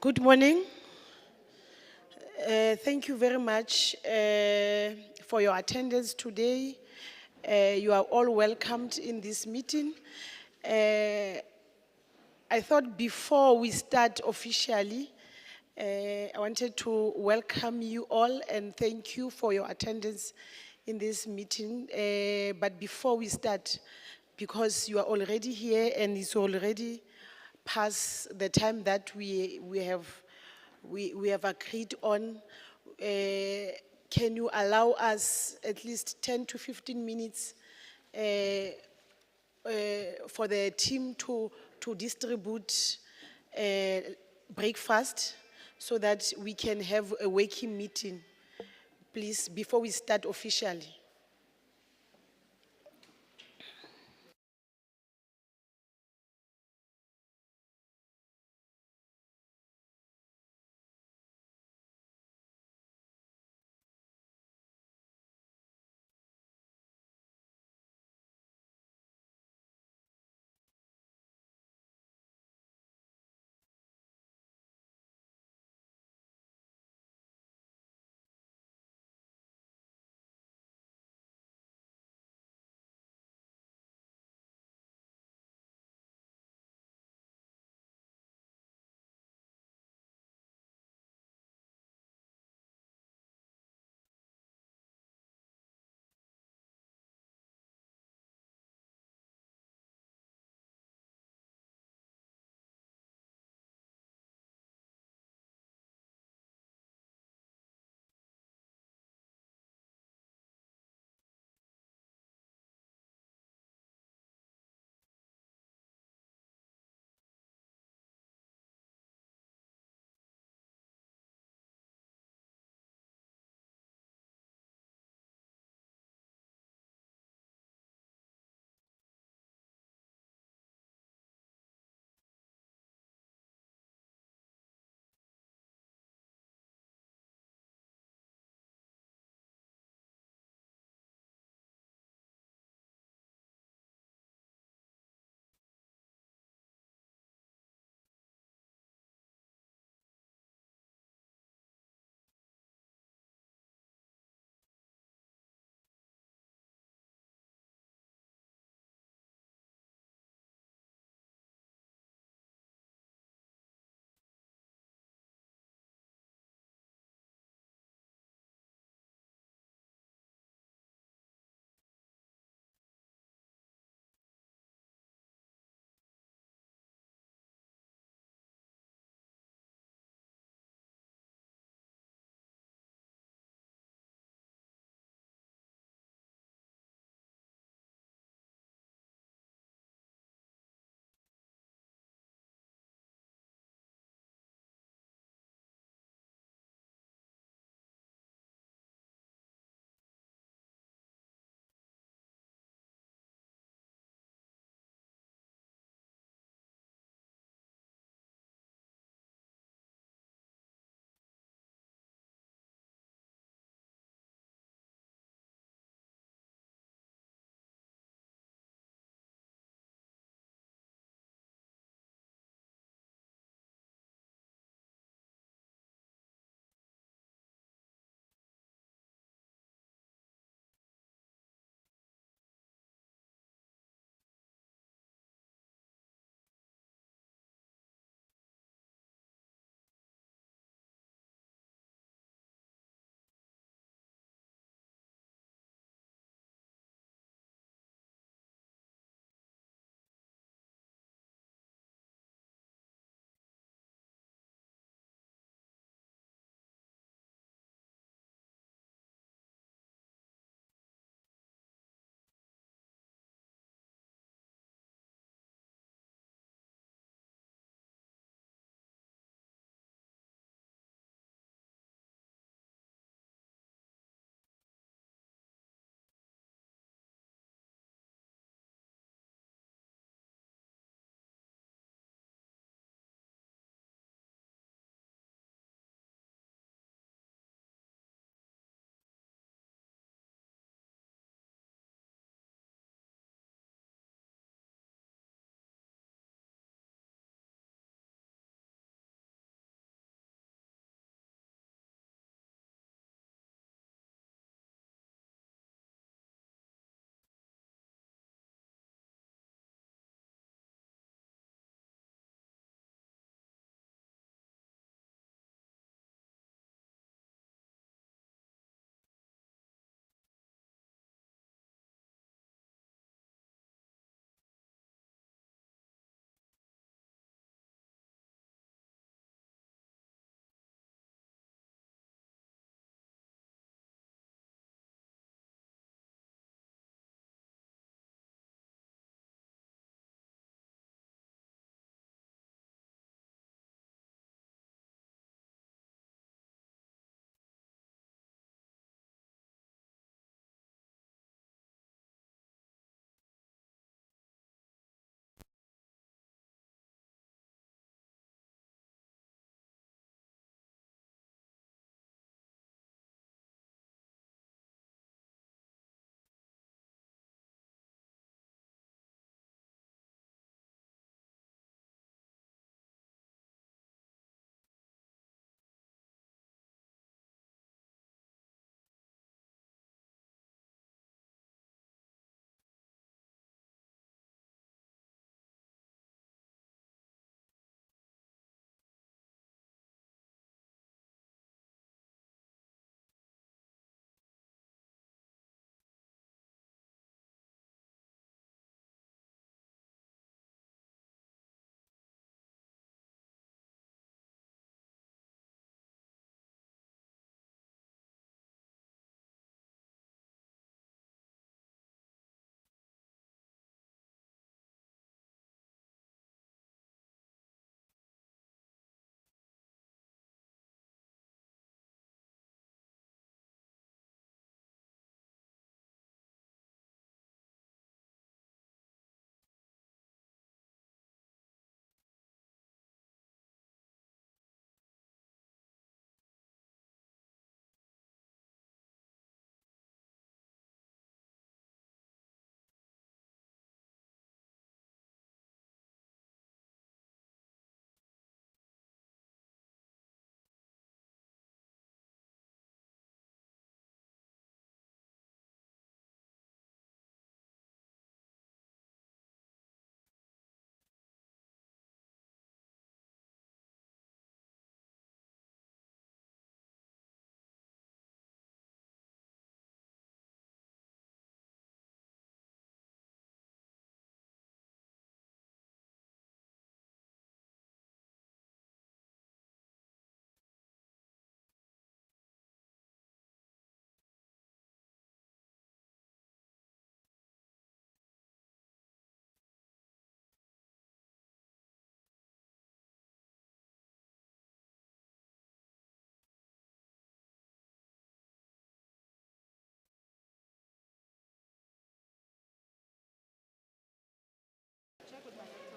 Good morning. Thank you very much for your attendance today. You are all welcomed in this meeting. I thought before we start officially, I wanted to welcome you all and thank you for your attendance in this meeting. But before we start, because you are already here and it's already past the time that we have agreed on, can you allow us at least 10 to 15 minutes for the team to distribute breakfast so that we can have a working meeting, please, before we start officially.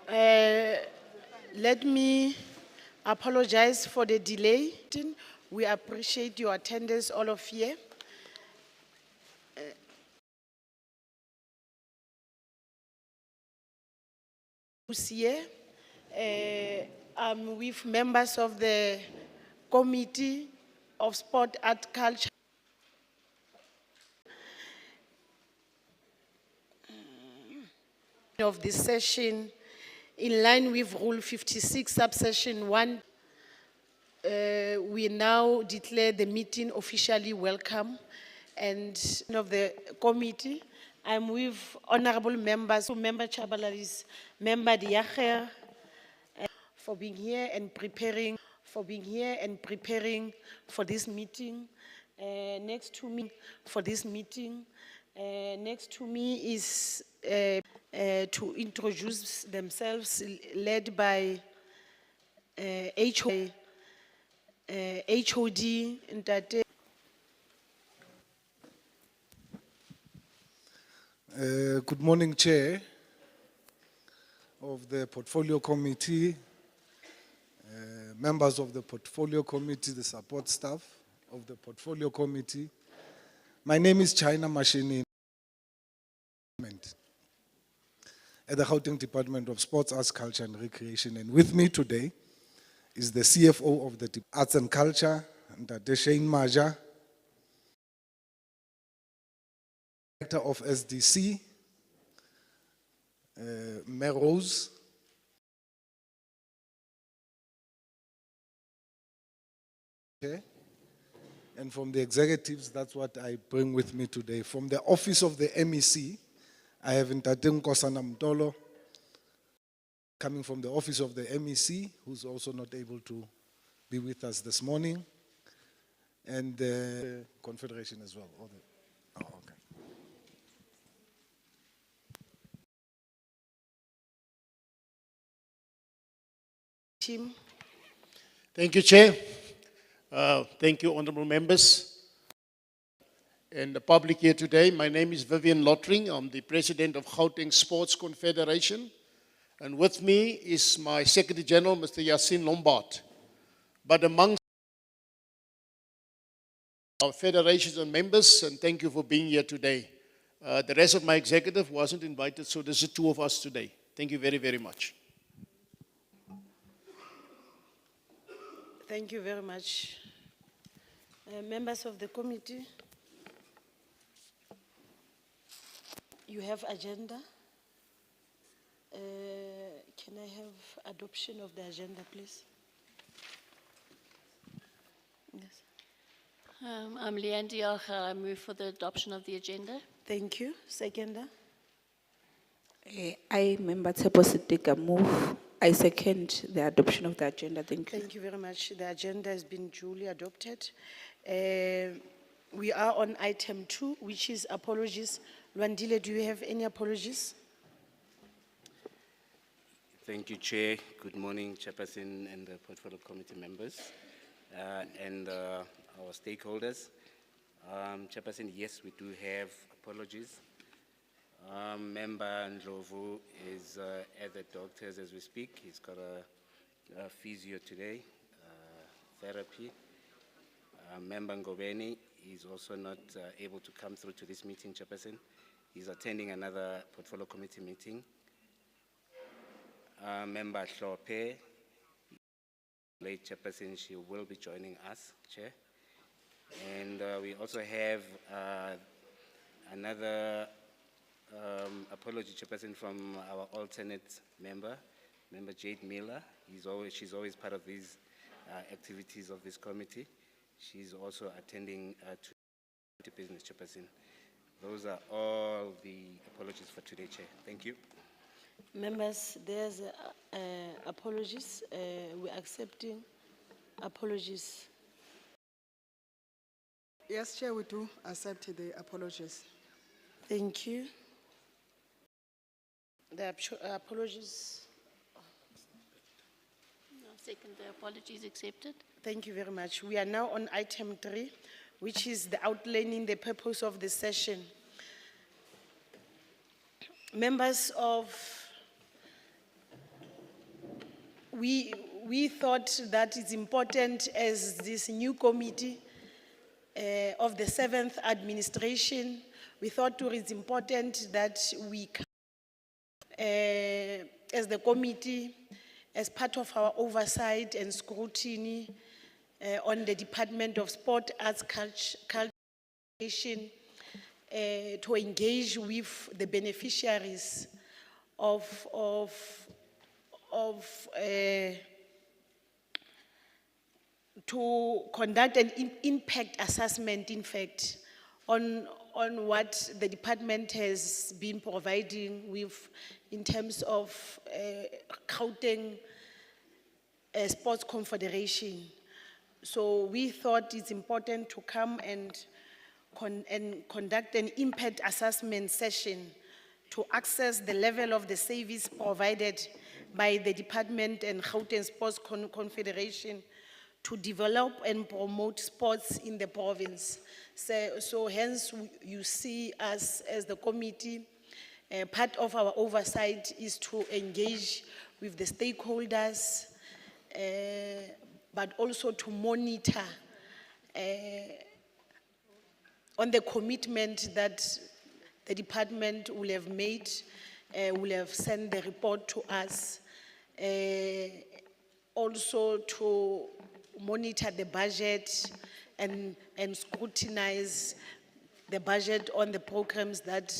Let me apologize for the delay. We appreciate your attendance, all of you. Who's here? I'm with members of the Committee of Sport, Art, Culture of this session. In line with Rule 56, subsection 1, we now declare the meeting officially welcome. And of the committee, I'm with honorable members, Member Chabalaris, Member Diacher, for being here and preparing for this meeting. Next to me is to introduce themselves, led by HOD Ntate. Good morning, Chair of the Portfolio Committee, members of the Portfolio Committee, the support staff of the Portfolio Committee. My name is China Mashini at the Gauteng Department of Sports, Arts, Culture and Recreation. And with me today is the CFO of the Arts and Culture, Ntate Shane Maja, Director of SDC, Merose, okay. And from the executives, that's what I bring with me today. From the office of the MEC, I have Ntate Nkosana Mtolo, coming from the office of the MEC, who's also not able to be with us this morning, and the Confederation as well. Oh, okay. Team. Thank you, Chair. Thank you, honorable members and the public here today. My name is Vivian Lottering. I'm the president of Gauteng Sports Confederation. And with me is my Secretary General, Mr. Yasin Lombard. But amongst our federations and members, and thank you for being here today. The rest of my executive wasn't invited, so there's the two of us today. Thank you very, very much. Thank you very much. Members of the committee, you have agenda. Can I have adoption of the agenda, please? Yes. I'm Leanne Diacha. I move for the adoption of the agenda. Thank you. Seconder. I, Member Tsepo Sitika, move. I second the adoption of the agenda. Thank you. Thank you very much. The agenda has been duly adopted. We are on item 2, which is apologies. Lwandile, do you have any apologies? Thank you, Chair. Good morning, Chairperson and the Portfolio Committee members and our stakeholders. Chairperson, yes, we do have apologies. Member Ndlovu is at the doctor's as we speak. He's got a physio today, therapy. Member Ngobeni is also not able to come through to this meeting, Chairperson. He's attending another Portfolio Committee meeting. Member Hlope, late Chairperson, she will be joining us, Chair. And we also have another apology, Chairperson, from our alternate member, Member Jade Miller. She's always part of these activities of this committee. She's also attending to business, Chairperson. Those are all the apologies for today, Chair. Thank you. Members, there's apologies. We're accepting apologies. Yes, Chair, we do accept the apologies. Thank you. The apologies. Second, the apologies accepted. Thank you very much. We are now on item 3, which is the outlining the purpose of the session. Members of we thought that it's important as this new committee of the 7th administration, we thought it's important that we, as the committee, as part of our oversight and scrutiny on the Department of Sport, Arts, Culture, to engage with the beneficiaries to conduct an impact assessment, in fact, on what the department has been providing with in terms of Gauteng Sports Confederation. So we thought it's important to come and conduct an impact assessment session to assess the level of the service provided by the department and Gauteng Sports Confederation to develop and promote sports in the province. So hence you see us as the committee, part of our oversight is to engage with the stakeholders, but also to monitor on the commitment that the department will have made, will have sent the report to us, also to monitor the budget and scrutinize the budget on the programs that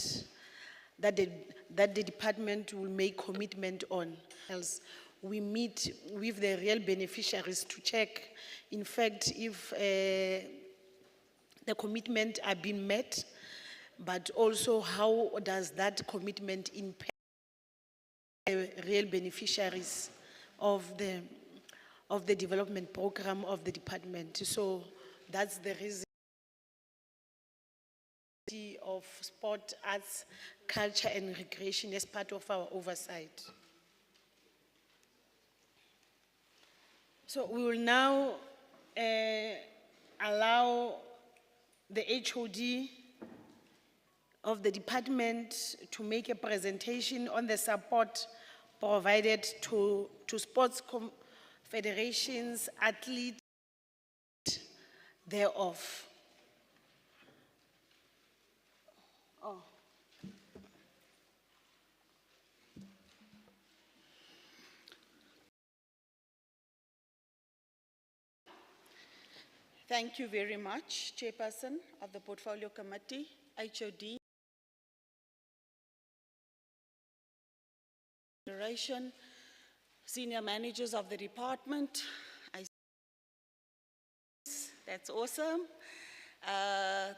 the department will make commitment on. Else, we meet with the real beneficiaries to check, in fact, if the commitment are being met, but also how does that commitment impact the real beneficiaries of the development program of the department. So that's the reason of sport, arts, culture and recreation as part of our oversight. So we will now allow the HOD of the department to make a presentation on the support provided to sports federations, athletes thereof. Oh. Thank you very much, Chairperson of the Portfolio Committee, HOD, Federation, senior managers of the department. That's awesome.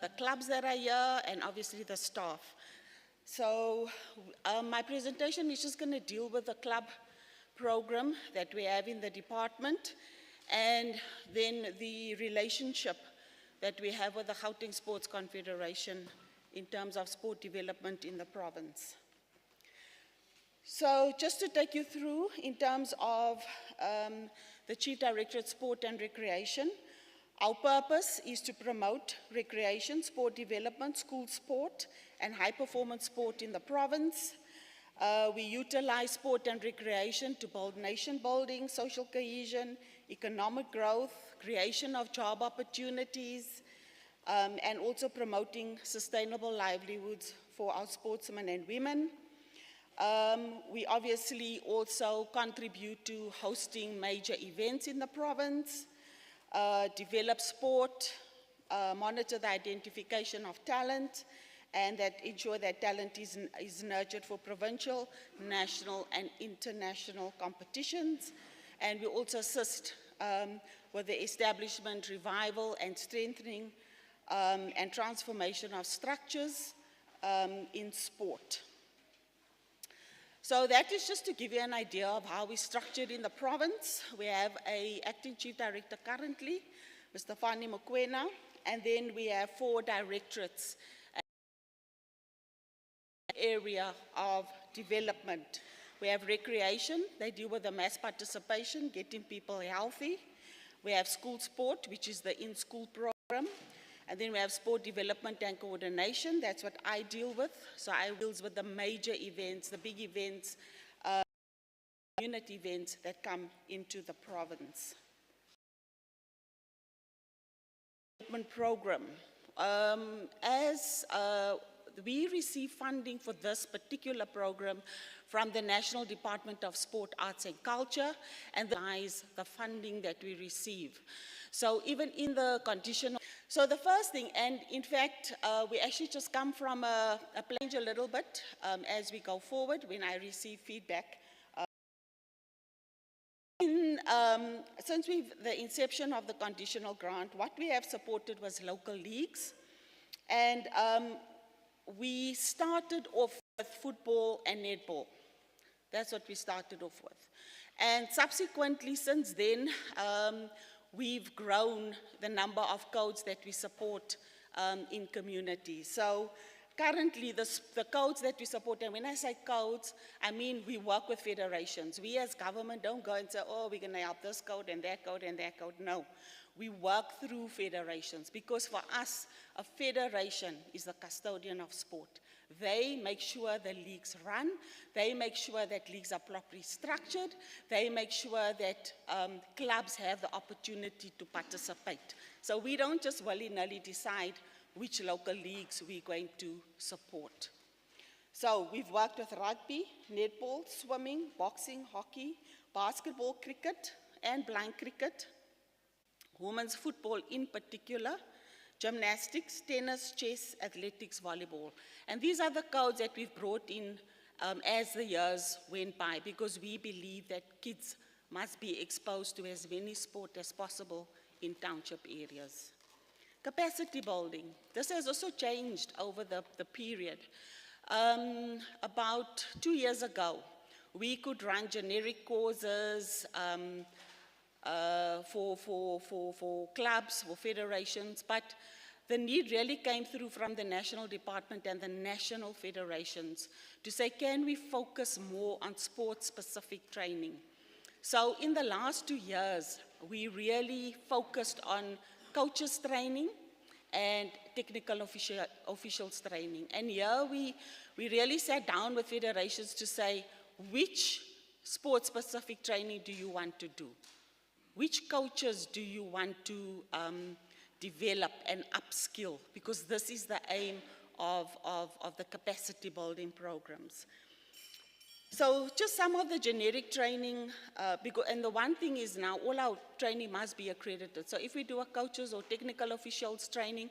The clubs that are here, and obviously the staff. So my presentation is just going to deal with the club program that we have in the department, and then the relationship that we have with the Gauteng Sports Confederation in terms of sport development in the province. So just to take you through in terms of the Chief Directorate Sport and Recreation, our purpose is to promote recreation, sport development, school sport, and high-performance sport in the province. We utilize sport and recreation to build nation building, social cohesion, economic growth, creation of job opportunities, and also promoting sustainable livelihoods for our sportsmen and women. We obviously also contribute to hosting major events in the province, develop sport, monitor the identification of talent, and that ensure that talent is nurtured for provincial, national, and international competitions. And we also assist with the establishment, revival, and strengthening and transformation of structures in sport. So that is just to give you an idea of how we're structured in the province. We have an acting chief director currently, Mr. Fani Mokwena, and then we have 4 directorates area of development. We have recreation, they deal with the mass participation, getting people healthy. We have school sport, which is the in-school program. And then we have sport development and coordination, that's what I deal with. So I deal with the major events, the big events, community events that come into the province. Program. As we receive funding for this particular program from the National Department of Sport, Arts and Culture, and the funding that we receive. So even in the conditional, so the first thing, and in fact, we actually just come from a change a little bit as we go forward when I receive feedback. Since the inception of the conditional grant, what we have supported was local leagues, and we started off with football and netball. That's what we started off with. And subsequently, since then, we've grown the number of codes that we support in communities. So currently, the codes that we support, and when I say codes, I mean we work with federations. We as government don't go and say, oh, we're going to help this code and that code and that code. No, we work through federations because for us, a federation is the custodian of sport. They make sure the leagues run. They make sure that leagues are properly structured. They make sure that clubs have the opportunity to participate. So we don't just willy-nilly decide which local leagues we're going to support. So we've worked with rugby, netball, swimming, boxing, hockey, basketball, cricket, and blind cricket, women's football in particular, gymnastics, tennis, chess, athletics, volleyball. And these are the codes that we've brought in as the years went by, because we believe that kids must be exposed to as many sports as possible in township areas. Capacity building. This has also changed over the period. About 2 years ago, we could run generic courses for clubs, for federations, but the need really came through from the national department and the national federations to say, can we focus more on sport-specific training? So in the last 2 years, we really focused on coaches training and technical officials training. And here we really sat down with federations to say, which sport-specific training do you want to do? Which coaches do you want to develop and upskill? Because this is the aim of the capacity building programs. So just some of the generic training, and the one thing is now all our training must be accredited. So if we do a coaches or technical officials training,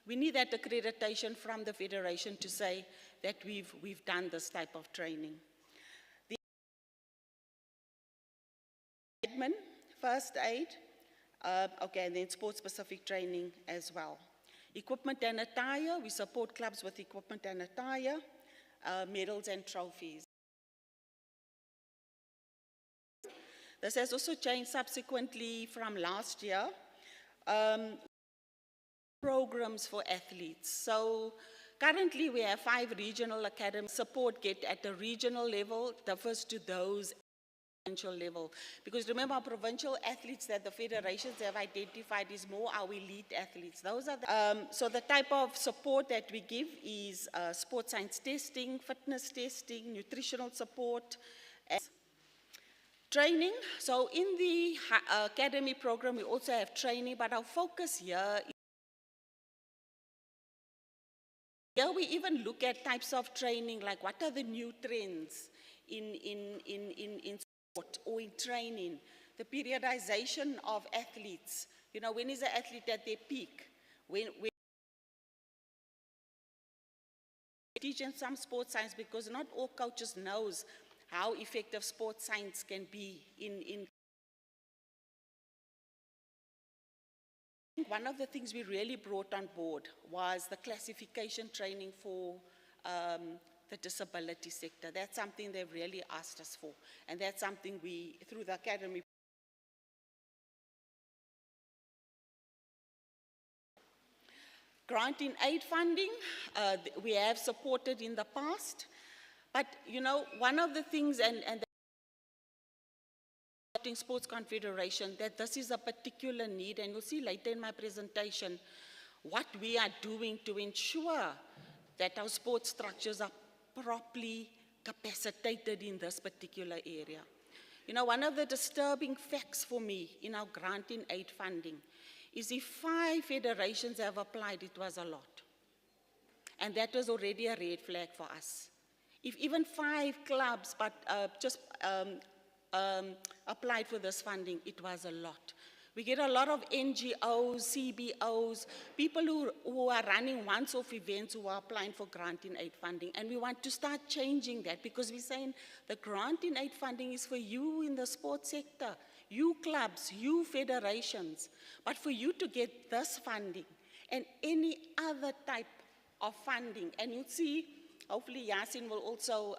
we need that accreditation from the federation to say that we've done this type of training. The admin, first aid, okay, and then sport-specific training as well. Equipment and attire, we support clubs with equipment and attire, medals and trophies. This has also changed subsequently from last year. Programs for athletes. So currently we have 5 regional academies. Support get at the regional level, differs to those at the provincial level. Because remember, our provincial athletes that the federations have identified is more our elite athletes. Those are the, so the type of support that we give is sports science testing, fitness testing, nutritional support, training. So in the academy program, we also have training, but our focus here we even look at types of training, like what are the new trends in sport or in training, the periodization of athletes. You know, when is an athlete at their peak? When teaching some sports science, because not all coaches knows how effective sports science can be in. One of the things we really brought on board was the classification training for the disability sector. That's something they've really asked us for, and that's something we, through the academy, grant in aid funding, we have supported in the past. But, you know, one of the things, and the Sports Confederation, that this is a particular need, and you'll see later in my presentation what we are doing to ensure that our sports structures are properly capacitated in this particular area. You know, one of the disturbing facts for me in our grant in aid funding is if 5 federations have applied, it was a lot. And that was already a red flag for us. If even 5 clubs applied for this funding, it was a lot. We get a lot of NGOs, CBOs, people who are running once-off events who are applying for grant in aid funding. And we want to start changing that because we're saying the grant in aid funding is for you in the sports sector, you clubs, you federations. But for you to get this funding and any other type of funding, and you'll see, hopefully Yasin will also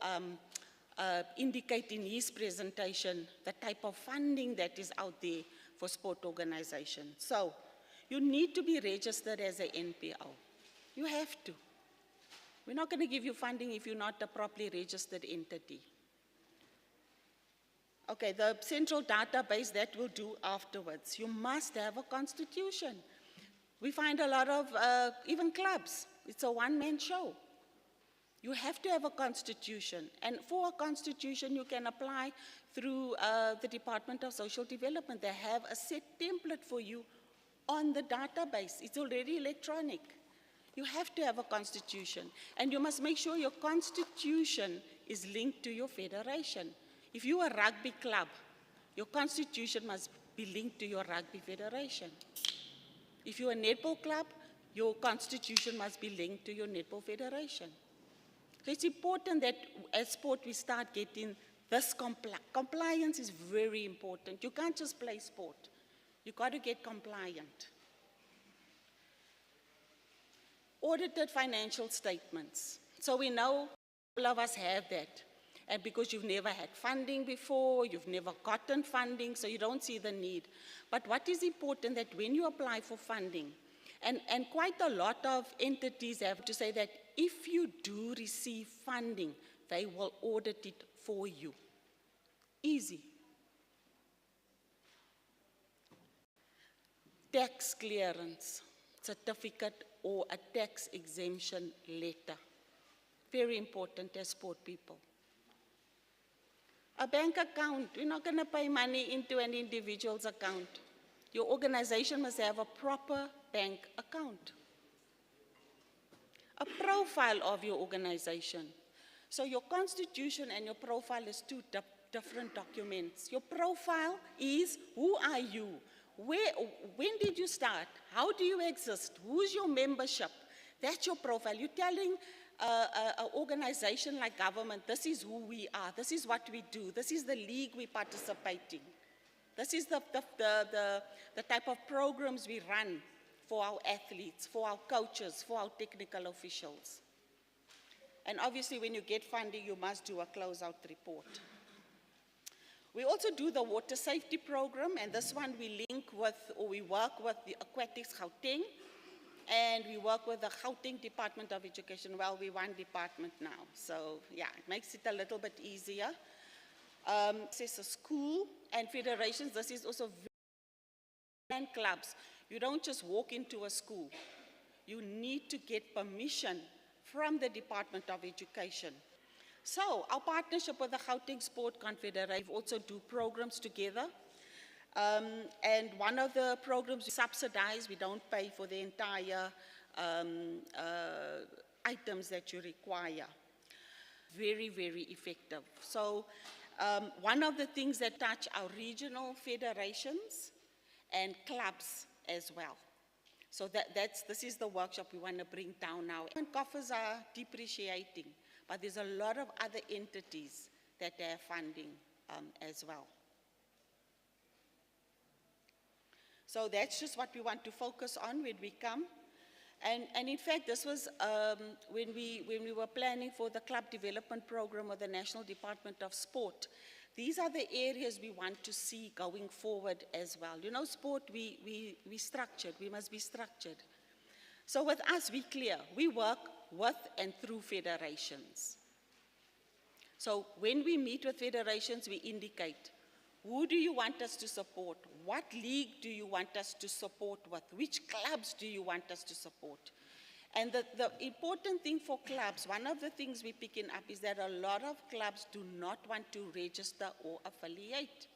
indicate in his presentation the type of funding that is out there for sport organizations. So, you need to be registered as an NPO. You have to. We're not going to give you funding if you're not a properly registered entity. Okay, the central database, that we'll do afterwards. You must have a constitution. We find a lot of, even clubs, it's a one-man show. You have to have a constitution. And for a constitution, you can apply through the Department of Social Development. They have a set template for you on the database. It's already electronic. You have to have a constitution. And you must make sure your constitution is linked to your federation. If you're a rugby club, your constitution must be linked to your rugby federation. If you're a netball club, your constitution must be linked to your netball federation. So it's important that as sport we start getting this compliance is very important. You can't just play sport. You've got to get compliant. Audited financial statements. So we know all of us have that. And because you've never had funding before, you've never gotten funding, so you don't see the need. But what is important that when you apply for funding, and quite a lot of entities have to say that if you do receive funding, they will audit it for you. Easy. Tax clearance certificate or a tax exemption letter. Very important as sport people. A bank account, we're not going to pay money into an individual's account. Your organization must have a proper bank account. A profile of your organization. So your constitution and your profile is two different documents. Your profile is, who are you? When did you start? How do you exist? Who's your membership? That's your profile. You're telling an organization like government, this is who we are, this is what we do, this is the league we participate in. This is the type of programs we run for our athletes, for our coaches, for our technical officials. And obviously when you get funding, you must do a closeout report. We also do the water safety program, and this one we link with, or we work with the Aquatics Gauteng, and we work with the Gauteng Department of Education. Well, we're one department now, so yeah, it makes it a little bit easier. This is a school and federations, this is also and clubs. You don't just walk into a school. You need to get permission from the Department of Education. So, our partnership with the Gauteng Sport Confederation, we also do programs together. And one of the programs we subsidize, we don't pay for the entire items that you require. Very, very effective. So, one of the things that touch our regional federations and clubs as well. So this is the workshop we want to bring down now. And coffers are depreciating, but there's a lot of other entities that are funding as well. So that's just what we want to focus on when we come. And in fact, this was when we were planning for the club development program of the National Department of Sport. These are the areas we want to see going forward as well. You know, sport, we structured, we must be structured. So with us, we clear, we work with and through federations. So when we meet with federations, we indicate, who do you want us to support? What league do you want us to support with? Which clubs do you want us to support? And the important thing for clubs, one of the things we're picking up is that a lot of clubs do not want to register or affiliate.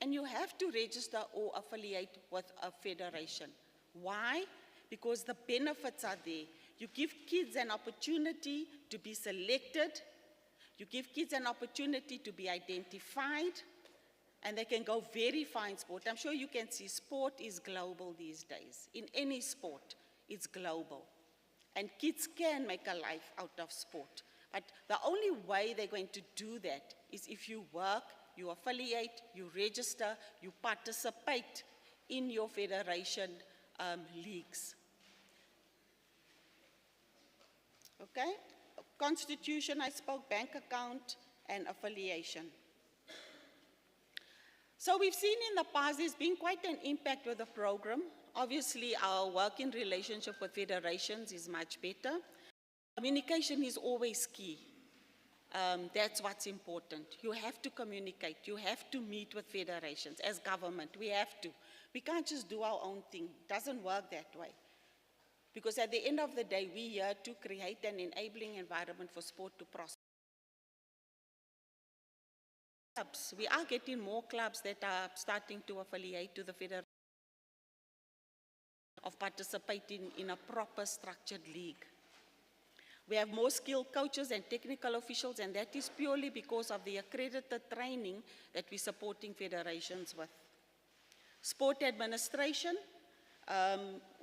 And you have to register or affiliate with a federation. Why? Because the benefits are there. You give kids an opportunity to be selected, you give kids an opportunity to be identified, and they can go very far in sport. I'm sure you can see sport is global these days. In any sport, it's global. And kids can make a life out of sport. But the only way they're going to do that is if you work, you affiliate, you register, you participate in your federation leagues. Okay? Constitution, I spoke, bank account, and affiliation. So we've seen in the past there's been quite an impact with the program. Obviously, our working relationship with federations is much better. Communication is always key. That's what's important. You have to communicate. You have to meet with federations. As government, we have to. We can't just do our own thing. It doesn't work that way. Because at the end of the day, we're here to create an enabling environment for sport to prosper. We are getting more clubs that are starting to affiliate to the federation of participating in a proper structured league. We have more skilled coaches and technical officials, and that is purely because of the accredited training that we're supporting federations with. Sport administration,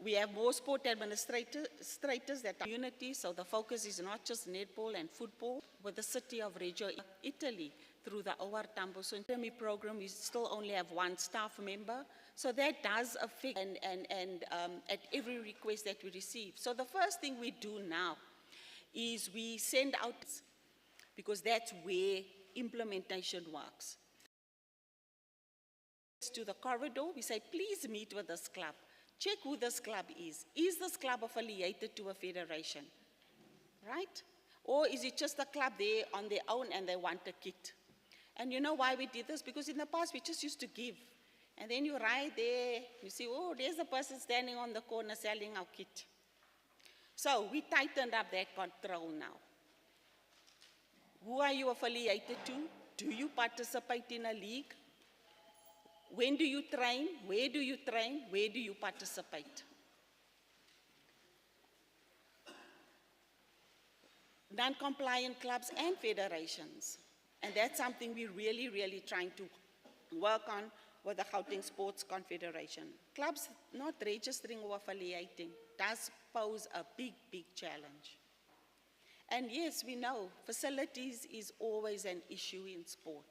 we have more sport administrators that are community, so the focus is not just netball and football. With the city of Reggio, Italy, through the OR Tambo Academy program, we still only have one staff member, so that does affect at every request that we receive. So the first thing we do now is we send out, because that's where implementation works. To the corridor, we say, please meet with this club. Check who this club is. Is this club affiliated to a federation? Right? Or is it just a club there on their own and they want a kit? And you know why we did this? Because in the past we just used to give. And then you ride there, you see, oh, there's a person standing on the corner selling our kit. So we tightened up that control now. Who are you affiliated to? Do you participate in a league? When do you train? Where do you train? Where do you participate? Non-compliant clubs and federations. And that's something we're really, really trying to work on with the Gauteng Sports Confederation. Clubs not registering or affiliating does pose a big, big challenge. And yes, we know facilities is always an issue in sport.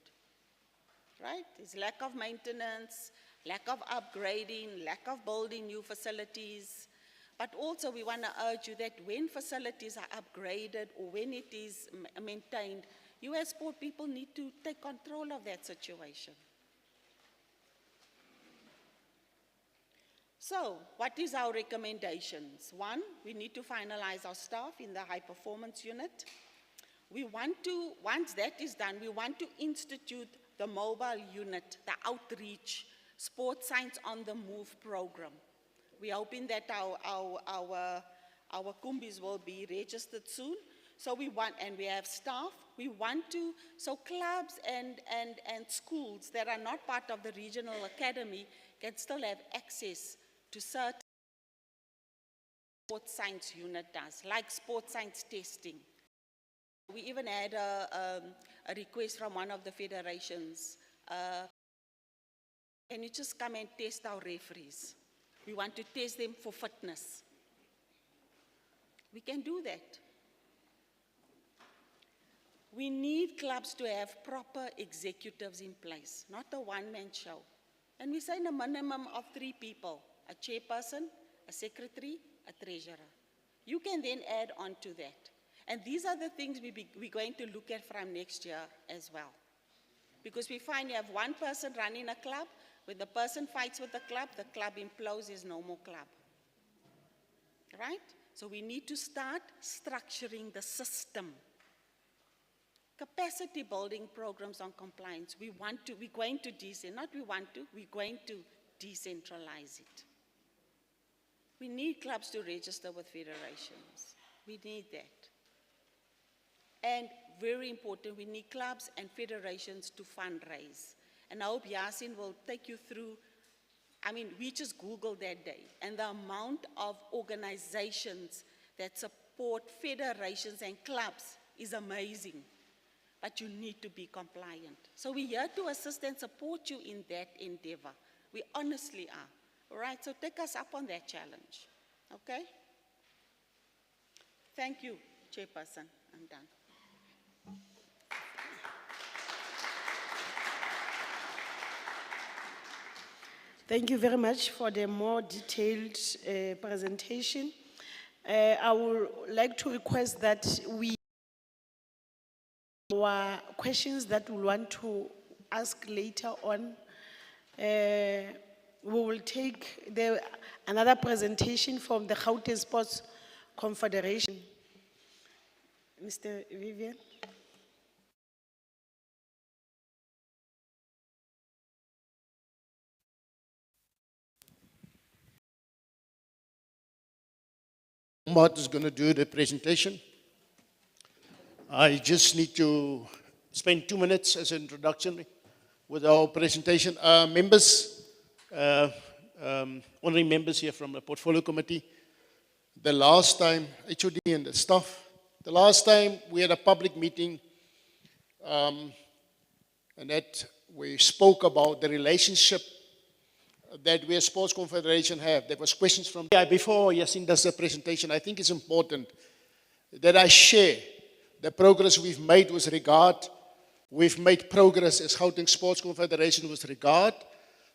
Right? There's lack of maintenance, lack of upgrading, lack of building new facilities. But also we want to urge you that when facilities are upgraded or when it is maintained, you as sport people need to take control of that situation. So, what is our recommendations? One, we need to finalize our staff in the high performance unit. We want to, once that is done, we want to institute the mobile unit, the outreach, Sport Science on the Move program. We're hoping that our kumbis will be registered soon. So we want, and we have staff, we want to, so clubs and schools that are not part of the regional academy can still have access to certain sport science unit does, like sport science testing. We even had a request from one of the federations. Can you just come and test our referees? We want to test them for fitness. We can do that. We need clubs to have proper executives in place, not a one-man show. And we say a minimum of 3 people, a chairperson, a secretary, a treasurer. You can then add on to that. And these are the things we're going to look at from next year as well. Because we find you have one person running a club, when the person fights with the club implodes, is no more club. Right? So we need to start structuring the system. Capacity building programs on compliance. We're going to decentralize it. We need clubs to register with federations. We need that. And very important, we need clubs and federations to fundraise. And I hope Yasin will take you through, I mean, we just Googled that day, and the amount of organizations that support federations and clubs is amazing. But you need to be compliant. So we're here to assist and support you in that endeavor. We honestly are. All right, so take us up on that challenge. Okay? Thank you, Chairperson. I'm done. Thank you very much for the more detailed presentation. I would like to request that our questions that we want to ask later on, we will take another presentation from the Gauteng Sports Confederation. Mr. Vivian. Mart is going to do the presentation. I just need to spend 2 minutes as an introduction with our presentation. Members, honorary members here from the Portfolio Committee, the last time, HOD and the staff, the last time we had a public meeting and that we spoke about the relationship that we as Sports Confederation have. There was questions from, before Yasin does the presentation, I think it's important that I share the progress we've made with regard, we've made progress as Gauteng Sports Confederation with regard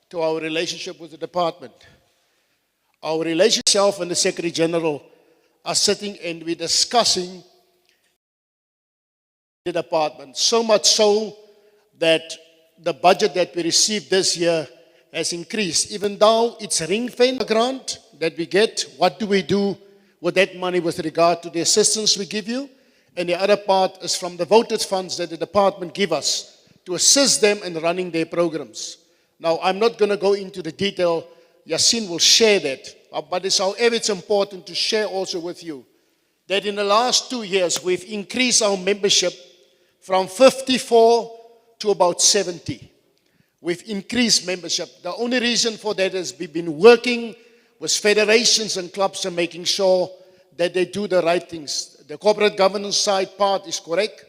to our relationship with the department. Our relationship, itself and the Secretary General are sitting and we're discussing the department. So much so that the budget that we received this year has increased. Even though it's a ring-fence grant that we get, what do we do with that money with regard to the assistance we give you? And the other part is from the voted funds that the department give us to assist them in running their programs. Now, I'm not going to go into the detail. Yasin will share that. But however, it's important to share also with you that in the last 2 years, we've increased our membership from 54 to about 70. We've increased membership. The only reason for that is we've been working with federations and clubs and making sure that they do the right things. The corporate governance side part is correct,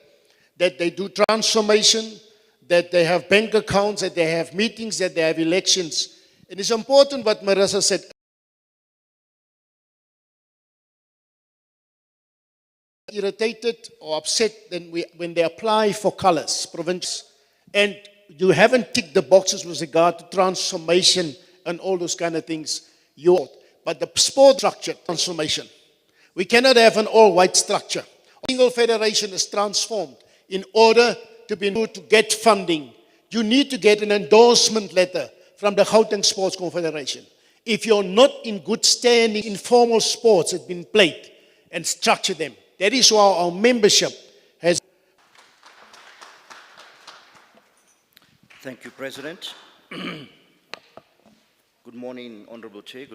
that they do transformation, that they have bank accounts, that they have meetings, that they have elections. It is important what Marissa said. Irritated or upset when they apply for colors, province, and you haven't ticked the boxes with regard to transformation and all those kind of things. But the sport structure transformation. We cannot have an all-white structure. A single federation is transformed. In order to be able to get funding, you need to get an endorsement letter from the Gauteng Sports Confederation. If you're not in good standing, informal sports have been played and structure them. That is why our membership has. Thank you, President. Good morning, Honorable Chair.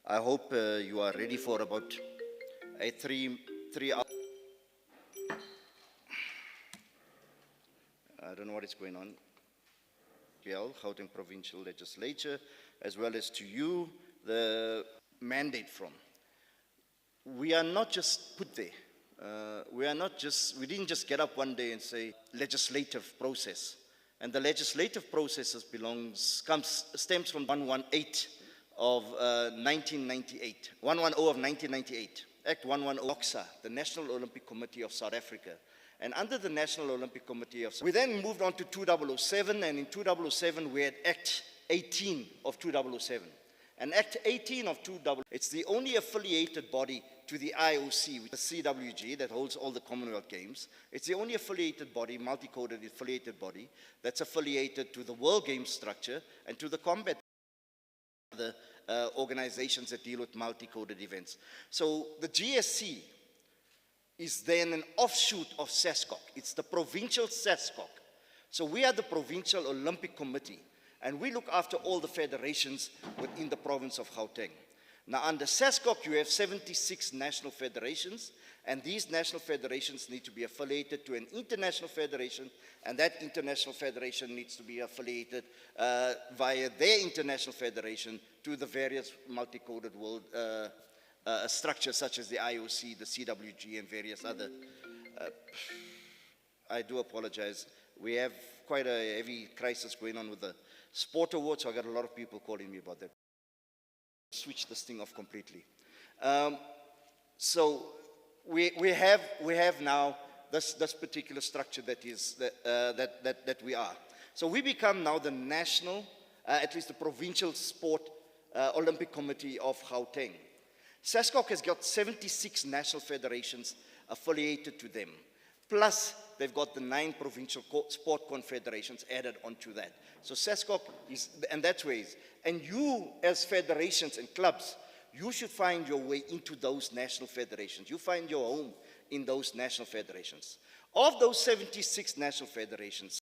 I hope you are ready for about a three hour. I don't know what is going on. Gauteng Provincial Legislature, as well as to you, the mandate from. We are not just put there. We didn't just get up one day and say legislative process. And the legislative processes stems from 118 of 1998, 110 of 1998, Act 110, OXA, the National Olympic Committee of South Africa. And under the National Olympic Committee of South Africa, we then moved on to 2007, and in 2007 we had Act 18 of 2007. And Act 18 of 2007, it's the only affiliated body to the IOC, which is the CWG that holds all the Commonwealth Games. It's the only affiliated body, multi-coded affiliated body, that's affiliated to the World Games structure and to the combat the organizations that deal with multi-coded events. So the GSC is then an offshoot of SASCOC. It's the provincial SASCOC. So we are the Provincial Olympic Committee, and we look after all the federations within the province of Gauteng. Now, under SASCOC, you have 76 national federations, and these national federations need to be affiliated to an international federation, and that international federation needs to be affiliated via their international federation to the various multi-coded world structures such as the IOC, the CWG, and various other. I do apologize. We have quite a heavy crisis going on with the sport awards, so I got a lot of people calling me about that. Switch this thing off completely. So we have now this particular structure that is that we are. So we become now the national, at least the provincial sport Olympic Committee of Gauteng. SASCOC has got 76 national federations affiliated to them. Plus, they've got the 9 provincial sport confederations added onto that. So SASCOC is, and that's where it is. And you, as federations and clubs, you should find your way into those national federations. You find your home in those national federations. Of those 76 national federations,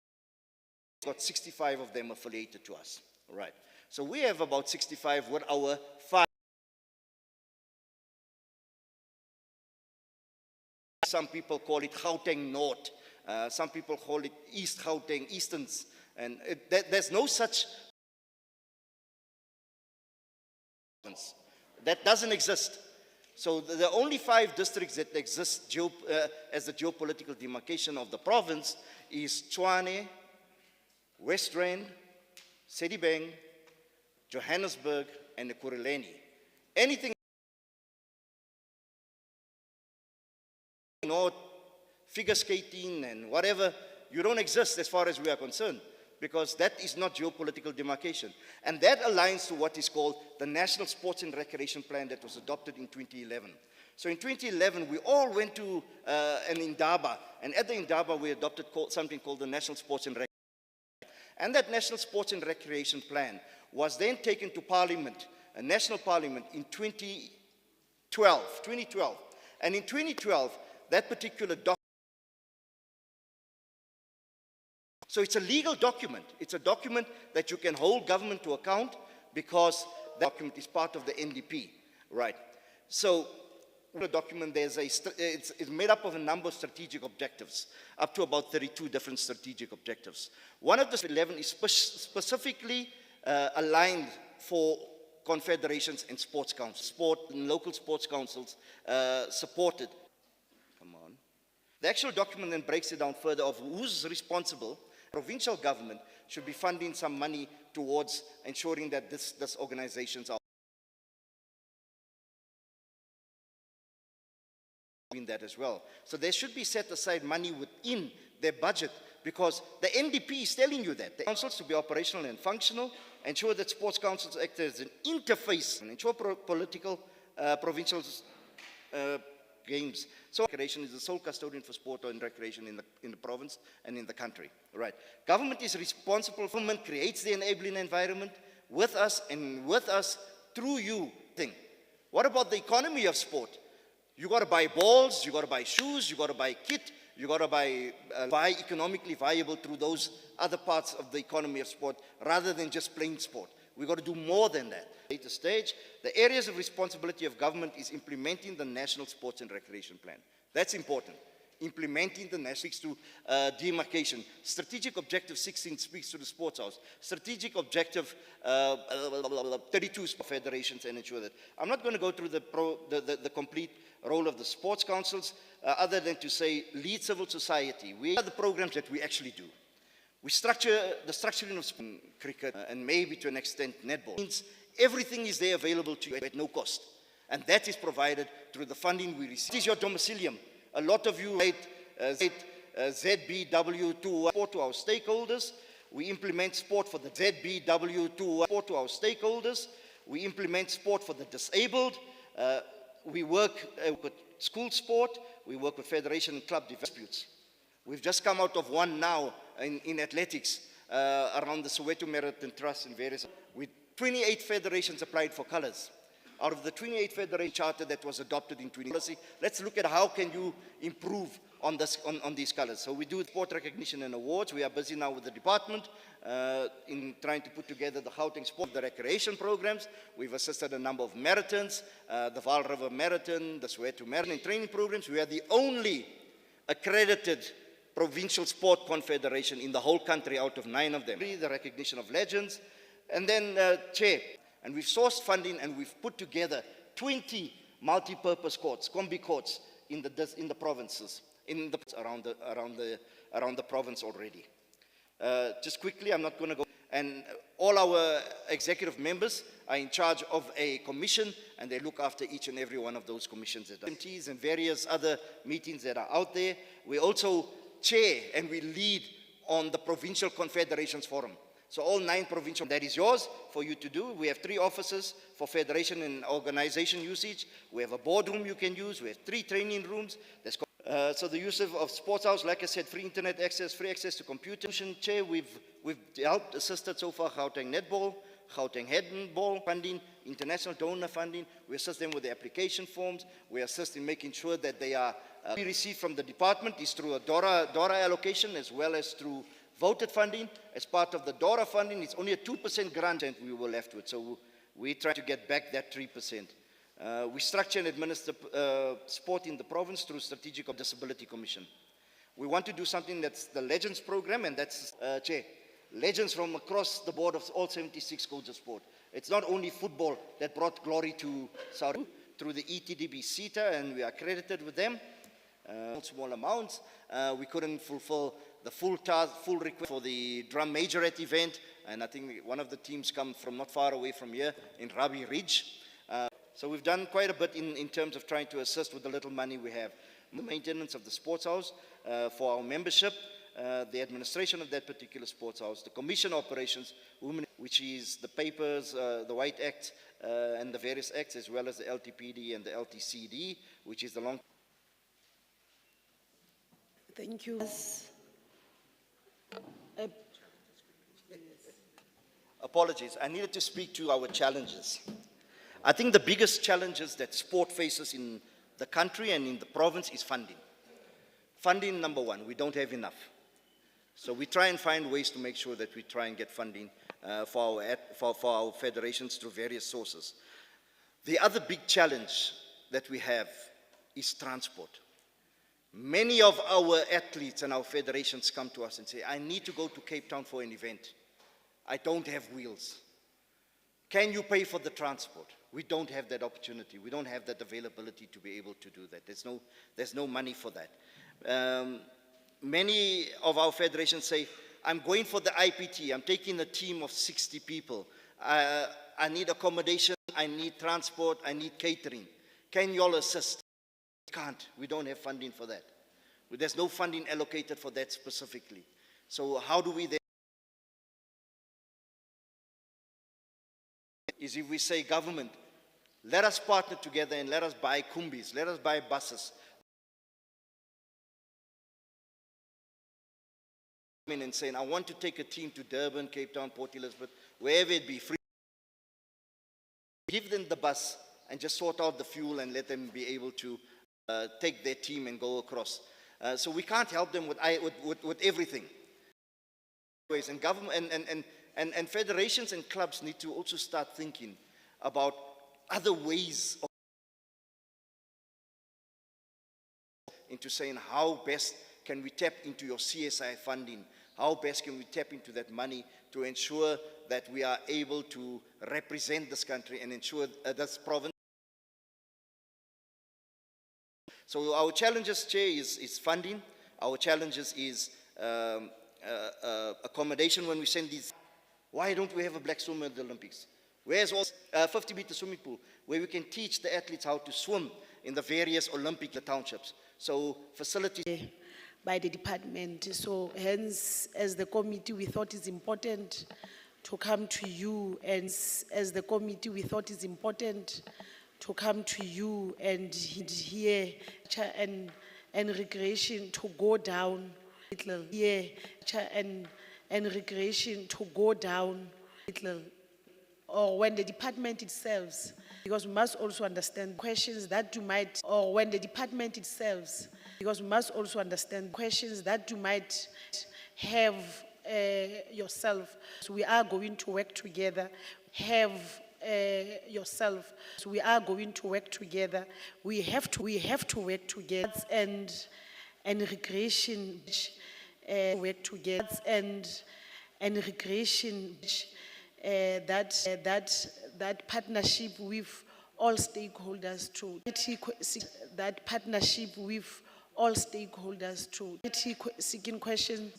we've got 65 of them affiliated to us. All right. So we have about 65 with our 5. Some people call it Gauteng North. Some people call it East Gauteng, Easterns. And there's no such. That doesn't exist. So the only 5 districts that exist as the geopolitical demarcation of the province is Tshwane, West Rand, Sedibeng, Johannesburg, and the Ekurhuleni. Anything North, figure skating and whatever, you don't exist as far as we are concerned, because that is not geopolitical demarcation. And that aligns to what is called the National Sports and Recreation Plan that was adopted in 2011. So in 2011, we all went to an Indaba, and at the Indaba, we adopted something called the National Sports and Recreation. And that National Sports and Recreation Plan was then taken to Parliament, a national parliament, in 2012. And in 2012, that particular document. So it's a legal document. It's a document that you can hold government to account because the document is part of the NDP, right? So the document, it's made up of a number of strategic objectives, up to about 32 different strategic objectives. One of the 11 is specifically aligned for confederations and sports councils, local sports councils supported. The actual document then breaks it down further of who's responsible. Provincial government should be funding some money towards ensuring that this organizations are doing that as well. So there should be set aside money within their budget, because the NDP is telling you that. The councils to be operational and functional, ensure that sports councils act as an interface, and ensure provincial games. So recreation is the sole custodian for sport and recreation in the province and in the country. Right. Government is responsible. Government creates the enabling environment with us and with us through you. What about the economy of sport? You got to buy balls, you got to buy shoes, you got to buy kit, you got to buy economically viable through those other parts of the economy of sport rather than just playing sport. We've got to do more than that. Later stage, the areas of responsibility of government is implementing the National Sports and Recreation Plan. That's important. Implementing the national speaks to demarcation. Strategic Objective 16 speaks to the sports house. Strategic Objective 32 federations and ensure that. I'm not going to go through the complete role of the sports councils other than to say lead civil society. We are the programs that we actually do. We structure the structuring of cricket and maybe to an extent netball. Means everything is there available to you at no cost. And that is provided through the funding we receive. This is your domicilium. A lot of you write ZBW2 support to our stakeholders. We implement sport for the ZBW2 support to our stakeholders. We implement sport for the disabled. We work with school sport. We work with federation and club disputes. We've just come out of one now in athletics around the Soweto Marathon Trust and various. With 28 federations applied for colors. out of the 28 federation charter that was adopted in 2020. Let's look at how can you improve on, this, on these colors. So we do sport recognition and awards. We are busy now with the department in trying to put together the Gauteng sport, the recreation programs. We've assisted a number of marathons, the Vaal River Marathon, the Soweto Marathon and training programs. We are the only accredited provincial sport confederation in the whole country out of 9 of them. The recognition of legends. And then, Chair, and we've sourced funding and we've put together 20 multi-purpose courts, combi courts in the provinces, around the province already. Just quickly, I'm not going to go. And all our executive members are in charge of a commission, and they look after each and every one of those commissions and various other meetings that are out there. We also chair and we lead on the Provincial Confederations Forum. So all 9 provincial, that is yours for you to do. We have 3 offices for federation and organization usage. We have a boardroom you can use. We have 3 training rooms. So the use of sports house, like I said, free internet access, free access to computer. Chair, we've helped, assisted so far Gauteng netball, Gauteng handball funding, international donor funding. We assist them with the application forms. We assist in making sure that they are, we receive from the department is through a DORA allocation as well as through voted funding. As part of the DORA funding, it's only a 2% grant and we were left with. So we try to get back that 3%. We structure and administer sport in the province through Strategic Disability Commission. We want to do something that's the Legends program, and that's, Chair, legends from across the board of all 76 codes of sport. It's not only football that brought glory to South through the ETDB CETA, and we are accredited with them. Small amounts. We couldn't fulfill the full request for the drum majorette event, and I think one of the teams come from not far away from here in Rabi Ridge. So we've done quite a bit in terms of trying to assist with the little money we have. The maintenance of the sports house for our membership, the administration of that particular sports house, the commission operations, which is the papers, the White Act, and the various acts, as well as the LTPD and the LTCD, which is the long. Thank you. Apologies, I needed to speak to our challenges. I think the biggest challenges that sport faces in the country and in the province is funding. Funding, number one, we don't have enough. So we try and find ways to make sure that we try and get funding for our federations through various sources. The other big challenge that we have is transport. Many of our athletes and our federations come to us and say, I need to go to Cape Town for an event. I don't have wheels. Can you pay for the transport? We don't have that opportunity. We don't have that availability to be able to do that. There's no money for that. Many of our federations say, I'm going for the IPT. I'm taking a team of 60 people. I need accommodation. I need transport. I need catering. Can you all assist? We can't. We don't have funding for that. There's no funding allocated for that specifically. So how do we then? Is if we say, government, let us partner together and let us buy kumbis, let us buy buses. And saying, I want to take a team to Durban, Cape Town, Port Elizabeth, wherever it be, free. Give them the bus and just sort out the fuel and let them be able to take their team and go across. So we can't help them with everything. And government and federations and clubs need to also start thinking about other ways of into saying how best can we tap into your CSI funding, how best can we tap into that money to ensure that we are able to represent this country and ensure this province. So our challenges, Chair, is funding. Our challenges is accommodation when we send these. Why don't we have a black swimmer at the Olympics? Where's all 50-meter swimming pool where we can teach the athletes how to swim in the various Olympic townships? So facilities by the department. So hence, as the committee, we thought it's important to come to you, and as the committee, we thought it's important to come to you and hear and recreation to go down little here and recreation to go down little, or when the department itself because we must also understand questions that you might, or when the department itself, because we must also understand questions that you might have yourself. So we are going to work together, have yourself. So we are going to work together. We have to work together and recreation work together and recreation that partnership with all stakeholders too. That partnership with all stakeholders too. Seeking question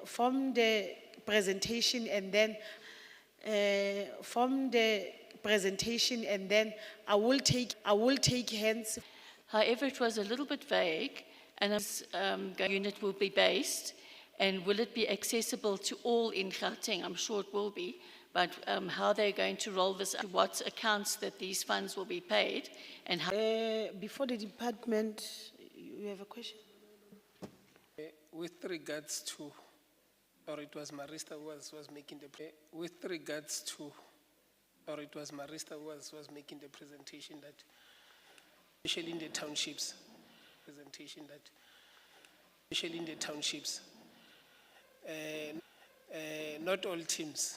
from the presentation and then I will take hands. However, it was a little bit vague, and this unit will be based, and will it be accessible to all in Gauteng? I'm sure it will be, but how they're going to roll this, what accounts that these funds will be paid, and how. Before the department, you have a question? With regards to, or it was Marista who was making the, with regards to, or it was Marista who was making the presentation that, especially in the townships, not all teams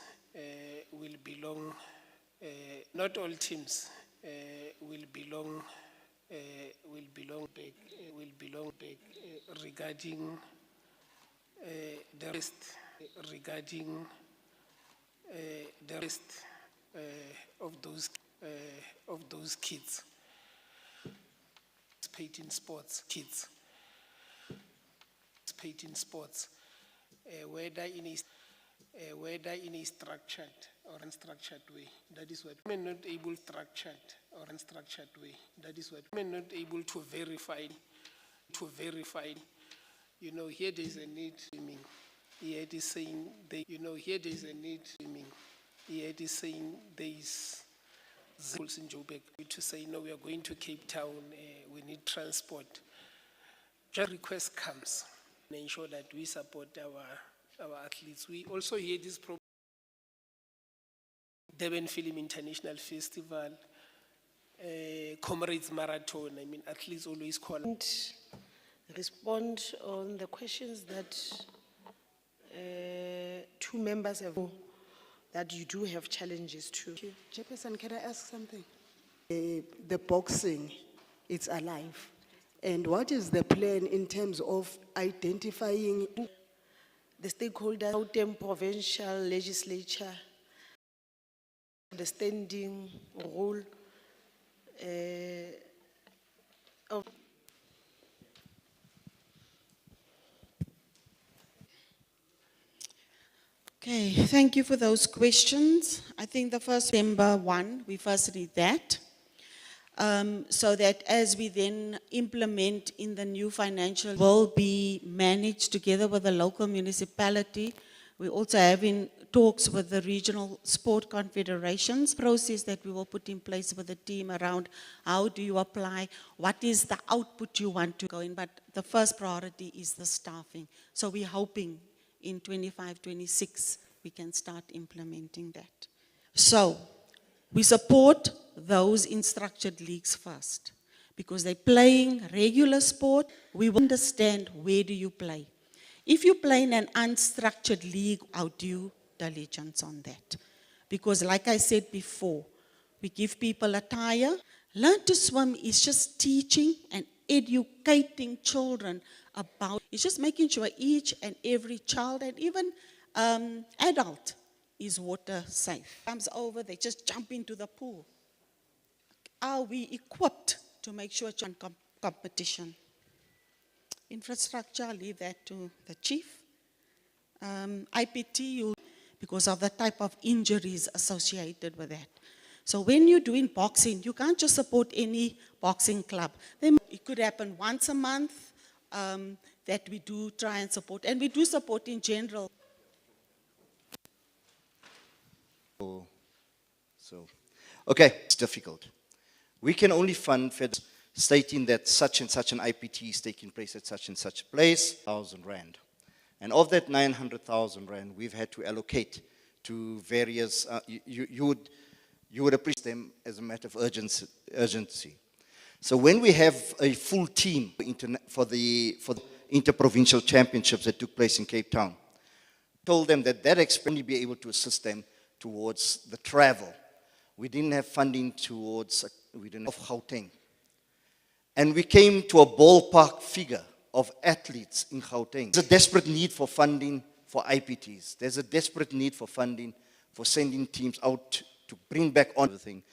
will belong, back regarding the rest of those kids participating in sports, whether in a structured or unstructured way. That is what we are not able structured or unstructured way. That is what we are not able to verify. You know, here there is a need. Here it is saying they. You know, here there is a need. Here it is saying there is schools in Joburg to say no. We are going to Cape Town. We need transport. Just request comes and ensure that we support our athletes. We also hear this problem. Durban Film International Festival, Comrades Marathon. I mean, athletes always call. And respond on the questions that two members have, that you do have challenges too. Chairperson, can I ask something? The boxing, it's alive. And what is the plan in terms of identifying The stakeholders, Gauteng provincial legislature, the standing role of. Okay, thank you for those questions. I think the first December 1, we first read that. So that as we then implement in the new financial, will be managed together with the local municipality. We're also having talks with the regional sport confederations, process that we will put in place with the team around how do you apply, what is the output you want to go in, but the first priority is the staffing. So we're hoping in 25-26 we can start implementing that. So we support those in structured leagues first, because they're playing regular sport. We will understand where do you play. If you play in an unstructured league, our due diligence on that. Because like I said before, we give people attire. Learn to swim is just teaching and educating children about, it's just making sure each and every child and even adult is water safe. Comes over, they just jump into the pool. Are we equipped to make sure it's competition? Infrastructure, I'll leave that to the chief. IPT, because of the type of injuries associated with that. So when you're doing boxing, you can't just support any boxing club. It could happen once a month that we do try and support. And we do support in general. Okay, it's difficult. We can only fund stating that such and such an IPT is taking place at such and such a place, 1,000 rand. And of that 900,000 rand, we've had to allocate to various, you would you would appreciate them as a matter of urgency. So when we have a full team for the interprovincial championships that took place in Cape Town, told them that expense be able to assist them towards the travel. We didn't have funding we didn't have Gauteng. And we came to a ballpark figure of athletes in Gauteng. There's a desperate need for funding for IPTs. There's a desperate need for funding for sending teams out to bring back on everything.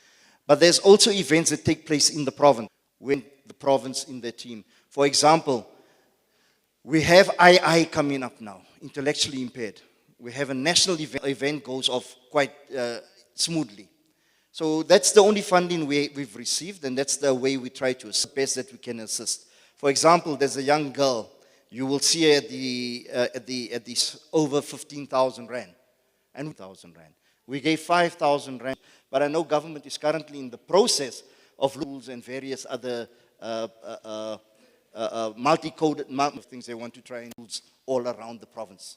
But there's also events that take place in the province, when the province in their team. For example, we have II coming up now, intellectually impaired. We have a national event goes off quite smoothly. So that's the only funding we've received, and that's the way we try to assist best that we can assist. For example, there's a young girl, you will see her at the over 15,000 rand, and 1,000 rand. We gave 5,000 rand, but I know government is currently in the process of rules and various other multi-coded things they want to try and use all around the province.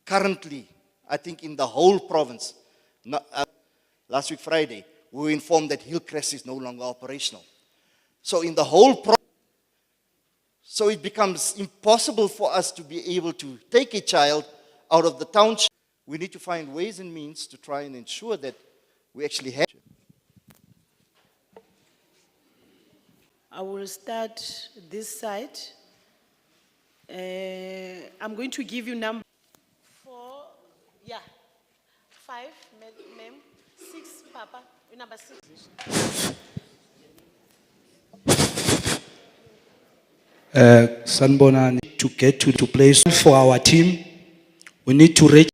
Currently, I think in the whole province, last week Friday, we were informed that Hillcrest is no longer operational. So in the whole province, so it becomes impossible for us to be able to take a child out of the township. We need to find ways and means to try and ensure that we actually have. I will start this side. I'm going to give you number 4, 5, ma'am, 6, Papa, number 6. Sanbona to get to place for our team. We need to reach.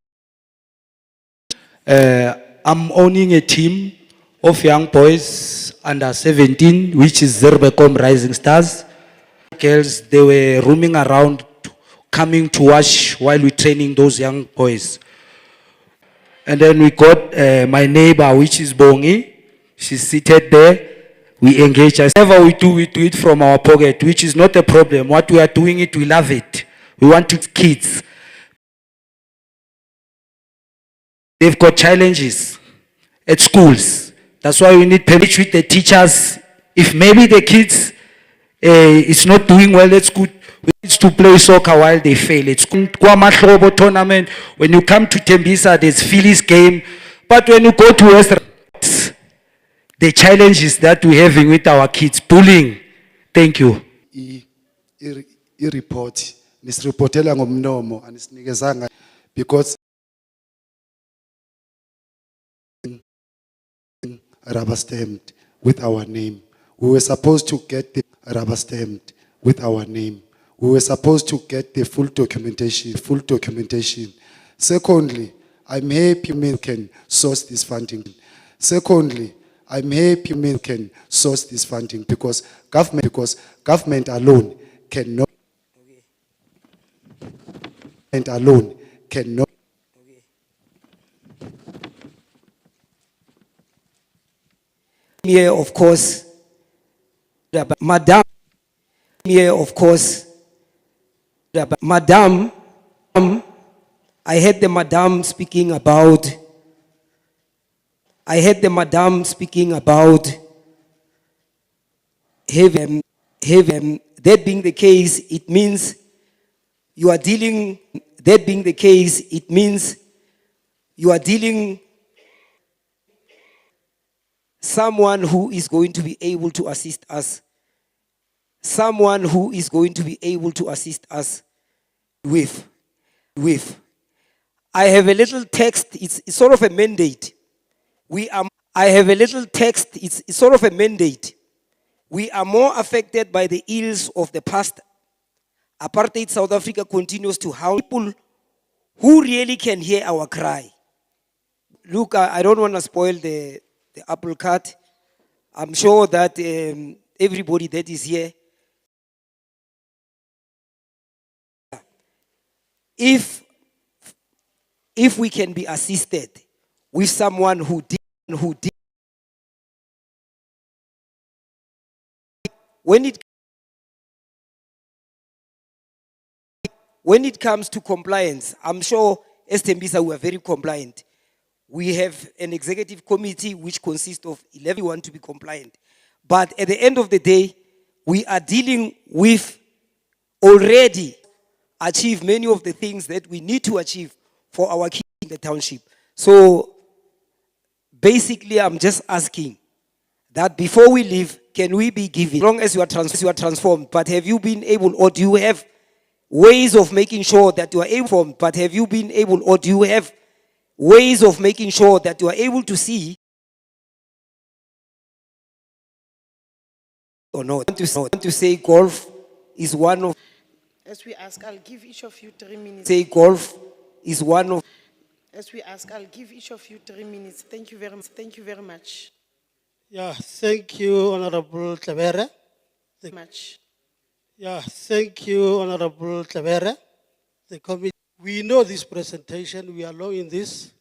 I'm owning a team of young boys under 17, which is Zerbecom Rising Stars. Girls, they were roaming around, coming to watch while we're training those young boys. And then we got my neighbor, which is Bongi. She's seated there. We engage. Whatever we do it from our pocket, which is not a problem. What we are doing it, we love it. We want to kids. They've got challenges at schools. That's why we need permission with the teachers. If maybe the kids is not doing well at school, we need to play soccer while they fail. It's Kwamahlobo tournament. When you come to Tembisa, there's Phillies game. But when you go to Western, the challenges that we're having with our kids, bullying. Thank you. I-report, nisreportela ngomnomo, anisinikezanga because rubber stamped with our name. We were supposed to get the rubber stamped with our name. We were supposed to get the full documentation. Secondly, I'm happy men can source this funding. Secondly, I'm happy men can source this funding because government alone cannot. Government alone cannot. Here, of course, Madam. Here, of course, Madam. I heard the Madam speaking about. Having that being the case, it means you are dealing. That being the case, it means you are dealing. Someone who is going to be able to assist us. Someone who is going to be able to assist us with. I have a little text, it's sort of a mandate. I have a little text, it's sort of a mandate. We are more affected by the ills of the past. Apartheid South Africa continues to harm people who really can hear our cry. Look, I don't want to spoil the apple cart. I'm sure that everybody that is here, if we can be assisted with someone who did, when it comes to compliance, I'm sure as Tembisa we are very compliant. We have an executive committee which consists of 11 to be compliant. But at the end of the day, we are dealing with already achieve many of the things that we need to achieve for our kids in the township. So basically, I'm just asking that before we leave, can we be given, as long as you are transformed, but have you been able, or do you have ways of making sure that you are able, but have you been able, or do you have ways of making sure that you are able to see or not? I want to say golf is one of, As we ask, I'll give each of you 3 minutes. say golf is one of, As we ask, I'll give each of you 3 minutes. Thank you very much. Thank you very much. Yeah, thank you, Honorable Tlabere. Much. Yeah, thank you, Honorable Tlabere. The committee, we know this presentation, we are knowing this,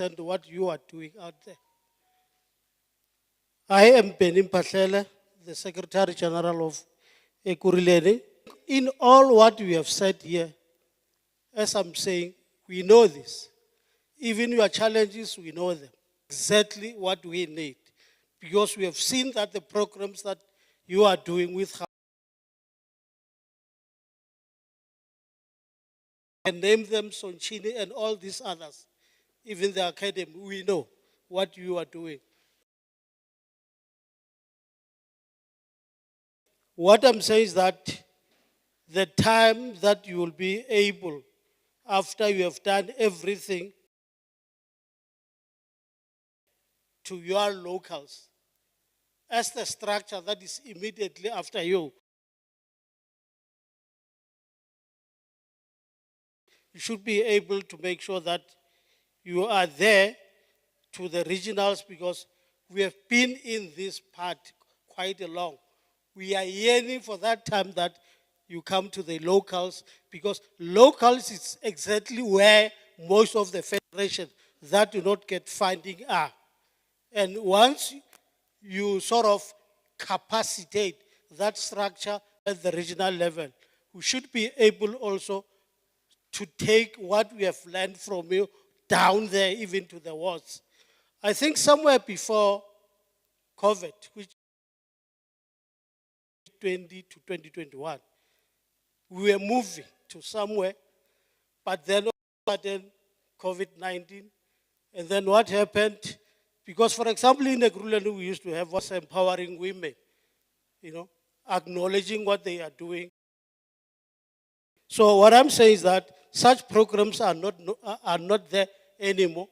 and what you are doing out there. I am Benin Patlele, the Secretary General of Ekurileni. In all what we have said here, as I'm saying, we know this. Even your challenges, we know them. Exactly what we need. Because we have seen that the programs that you are doing with and name them Sonchini and all these others, even the academy, we know what you are doing. What I'm saying is that the time that you will be able, after you have done everything to your locals, as the structure that is immediately after you, you should be able to make sure that you are there to the regionals, because we have been in this part quite a long. We are yearning for that time that you come to the locals, because locals is exactly where most of the federations that do not get funding are. And once you sort of capacitate that structure at the regional level, we should be able also to take what we have learned from you down there, even to the wards. I think somewhere before COVID, which 2020 to 2021, we were moving to somewhere, but then COVID-19, and then what happened? Because, for example, in Ekurhuleni, we used to have was empowering women, acknowledging what they are doing. So what I'm saying is that such programs are not there anymore.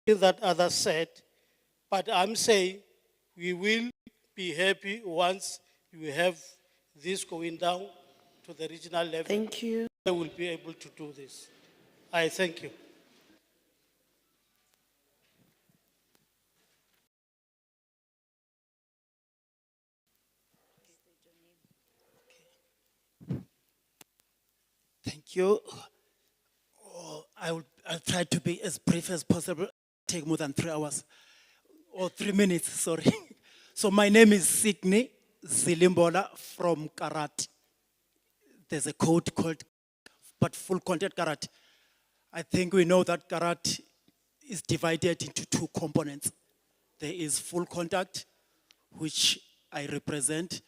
That others said, but I'm saying we will be happy once you have this going down to the regional level. Thank you. We will be able to do this. I thank you. Thank you. I'll try to be as brief as possible. Take more than 3 hours or 3 minutes, sorry. So my name is Sydney Zilimbola from Karat. There's a code called, but full contact Karat. I think we know that Karat is divided into 2 components. There is full contact, which I represent.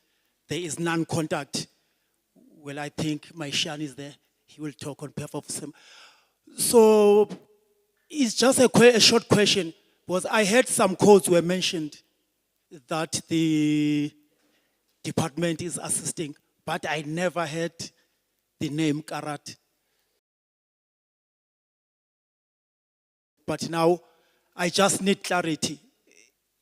There is non-contact. Well, I think my Shan is there. He will talk on behalf of some. So it's just a short question, because I heard some codes were mentioned that the department is assisting, but I never heard the name Karat. But now I just need clarity.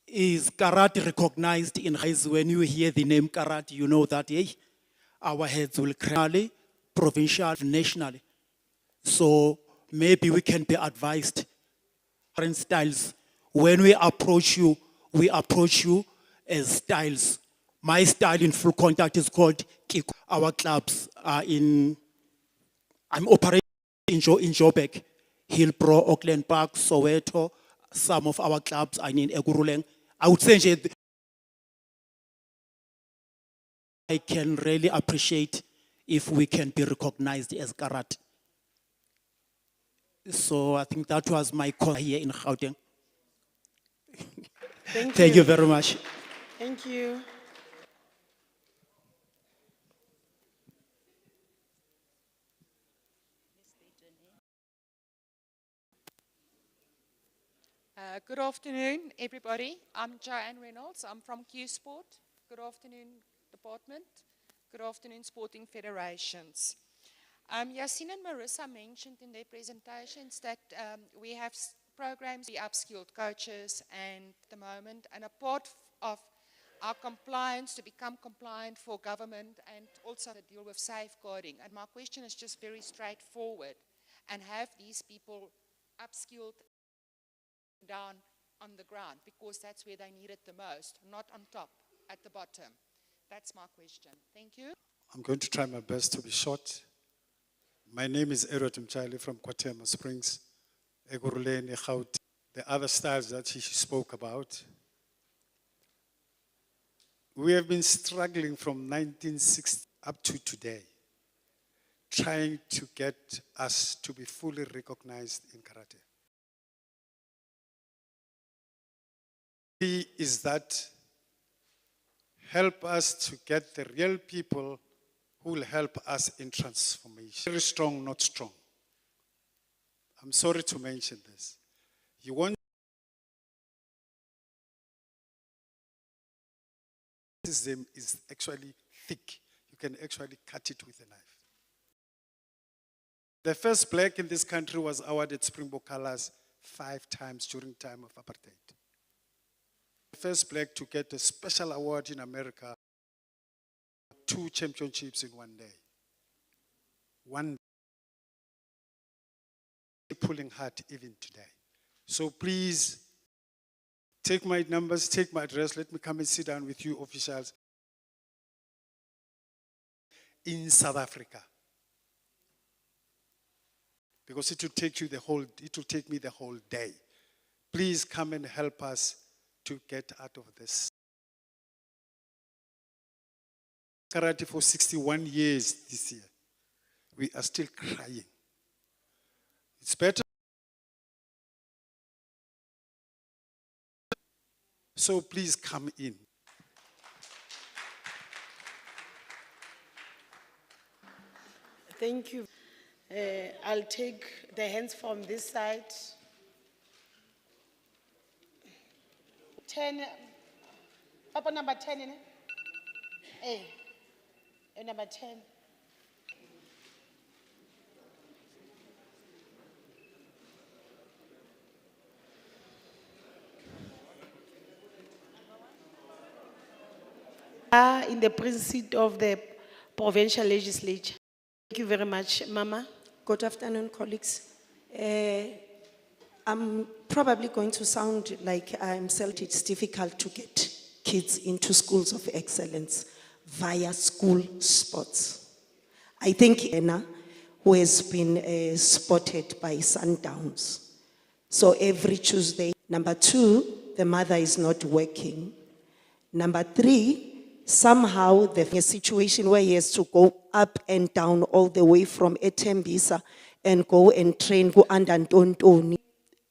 Is Karat recognized in Hais? When you hear the name Karat, you know that our heads will cry, provincial, nationally. So maybe we can be advised different styles. When we approach you as styles. My style in full contact is called Kiko. Our clubs are I'm operating in Joburg, Hillbrow, Auckland Park, Soweto. Some of our clubs are in Ekurhuleni. I would say I can really appreciate if we can be recognized as karate. So I think that was my call here in Gauteng. Thank you very much. Thank you. Good afternoon, everybody. I'm Joanne Reynolds. I'm from Q Sport. Good afternoon, department. Good afternoon, sporting federations. Yasin and Marissa mentioned in their presentations that we have programs, we upskilled coaches and at the moment, and a part of our compliance to become compliant for government and also to deal with safeguarding. And my question is just very straightforward. And have these people upskilled down on the ground, because that's where they need it the most, not on top, at the bottom. That's my question. Thank you. I'm going to try my best to be short. My name is Erot Mchali from Kwatema Springs, Eguruleni, Gauteng. The other styles that he spoke about. We have been struggling from 1960 up to today, trying to get us to be fully recognized in karate. Is that help us to get the real people who will help us in transformation. Very strong, not strong. I'm sorry to mention this. You want system is actually thick. You can actually cut it with a knife. The first black in this country was awarded Springbok colors 5 times during time of apartheid. The first black to get a special award in America, 2 championships in one day. One day, pulling heart even today. So please, take my numbers, take my address, let me come and sit down with you officials in South Africa. Because it will take me the whole day. Please come and help us to get out of this. Karate for 61 years this year. We are still crying. It's better. So please come in. Thank you. I'll take the hands from this side. 10, Papa number 10, innit? Hey, number 10. In the precinct of the provincial legislature. Thank you very much, Mama. Good afternoon, colleagues. I'm probably going to sound like I'm saying it's difficult to get kids into schools of excellence via school sports. I think Anna, who has been spotted by Sundowns. So every Tuesday. Number 2, the mother is not working. Number 3, somehow there's a situation where he has to go up and down all the way from Etembisa and go and train, go under Ntontoni.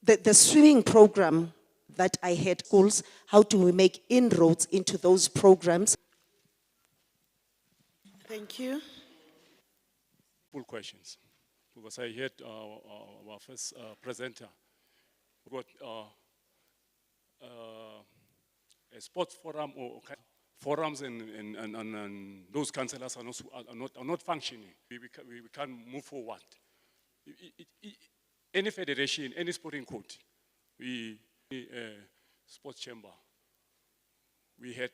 The swimming program that I had schools, how do we make inroads into those programs? Thank you. Full questions, because I heard our first presenter got a sports forum or forums and those councillors are not functioning. We can't move forward. Any federation, any sporting court, sports chamber, we had,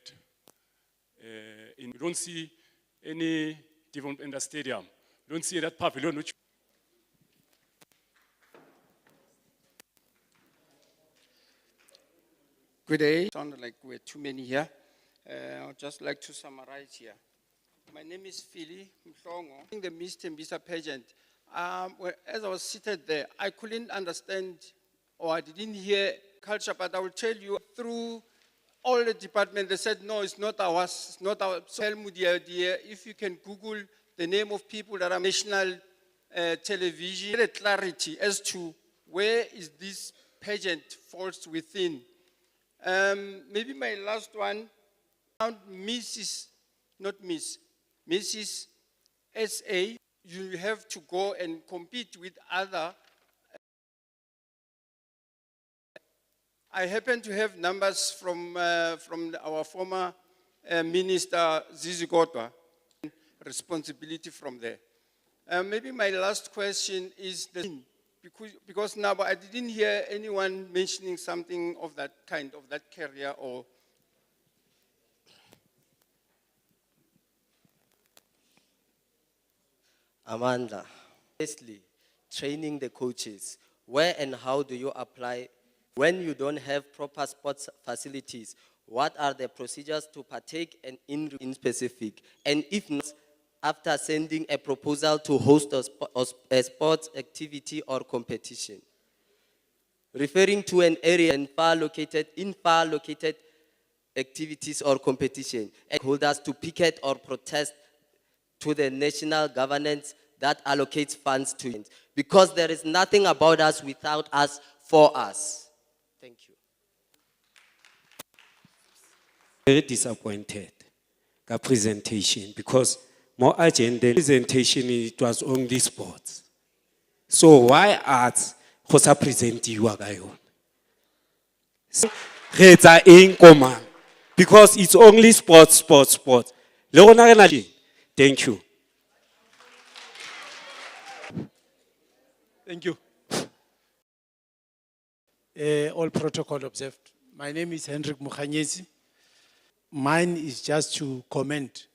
we don't see any development in the stadium. We don't see that pavilion which Good day. Sounded like we're too many here. I'd just like to summarize here. My name is Philly Mhlongo. In the Miss Tembisa pageant, as I was seated there, I couldn't understand or I didn't hear culture, but I will tell you through all the departments, they said, no, it's not ours, it's not our. So tell me the idea, if you can Google the name of people that are national television, get a clarity as to where is this pageant falls within. Maybe my last one, Mrs. SA, you have to go and compete with other. I happen to have numbers from our former Minister Zizi Kodwa, responsibility from there. Maybe my last question is, because now I didn't hear anyone mentioning something of that kind, of that career or. Amanda, firstly, training the coaches. Where and how do you apply when you don't have proper sports facilities? What are the procedures to partake and in specific? And if not, after sending a proposal to host a sports activity or competition. Referring to an area in far located activities or competition, and holders to picket or protest to the national governance that allocates funds to it. Because there is nothing about us without us for us. Thank you. Very disappointed with presentation because more agenda presentation it was only sports. So why arts? Hosa present you agayon. Because it's only sports. Thank you. Thank you. All protocol observed. My name is Hendrik Mukhanyesi. Mine is just to comment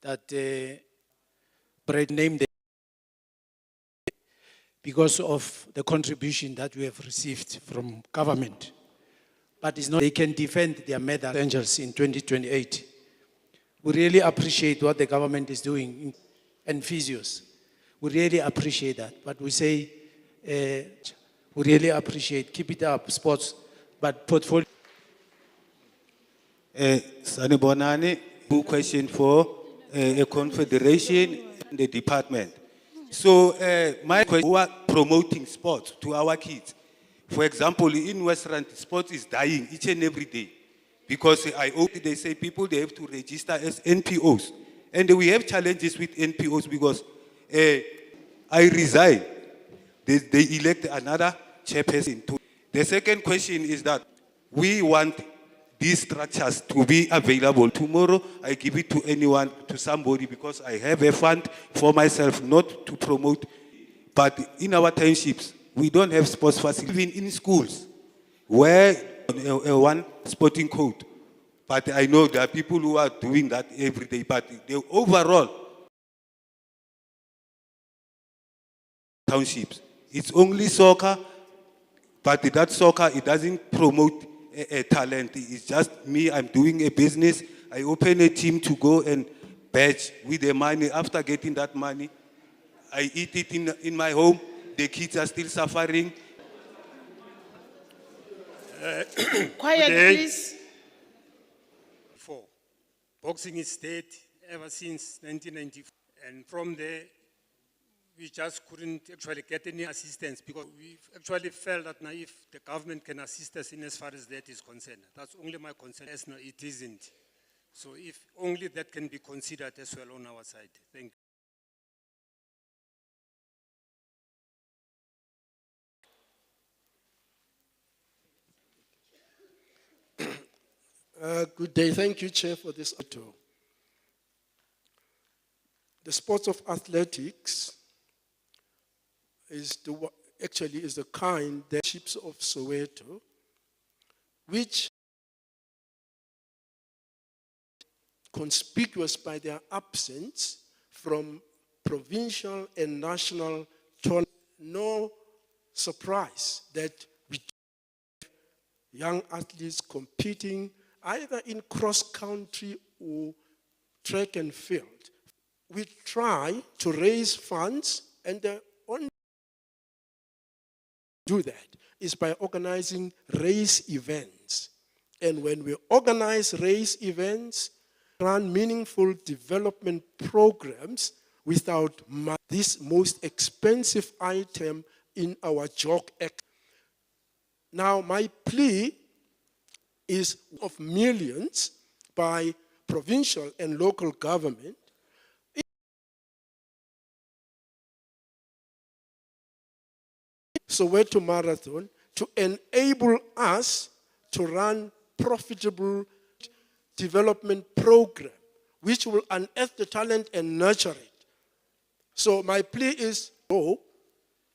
that Brett named because of the contribution that we have received from government. But it's not, they can defend their medal angels in 2028. We really appreciate what the government is doing and physios. We really appreciate that. But we say, we really appreciate, keep it up, sports, but portfolio. Sani Bonani, two question for a confederation and the department. So my question, who are promoting sports to our kids? For example, in Western, sports is dying each and every day. Because they say people, they have to register as NPOs. And we have challenges with NPOs because I resign. They elect another chairperson. The second question is that we want these structures to be available. Tomorrow, I give it to anyone, to somebody, because I have a fund for myself, not to promote. But in our townships, we don't have sports facilities. Even in schools, where one sporting code. But I know there are people who are doing that every day. But the overall townships, it's only soccer. But that soccer, it doesn't promote a talent. It's just me, I'm doing a business. I open a team to go and badge with the money. After getting that money, I eat it in my home. The kids are still suffering. Quiet, please. Boxing is dead ever since 1994. And from there, we just couldn't actually get any assistance because we actually felt that now if the government can assist us in as far as that is concerned, that's only my concern. As now it isn't. So if only that can be considered as well on our side. Thank you. Good day. Thank you, Chair, for this auto. The sports of athletics is the kind that ships of Soweto, which conspicuous by their absence from provincial and national tournaments. No surprise that we have young athletes competing either in cross-country or track and field. We try to raise funds, and the only do that is by organizing race events. And when we organize race events, run meaningful development programs without this most expensive item in our JOC Act. Now, my plea is of millions by provincial and local government Soweto Marathon to enable us to run profitable development program which will unearth the talent and nurture it. So my plea is,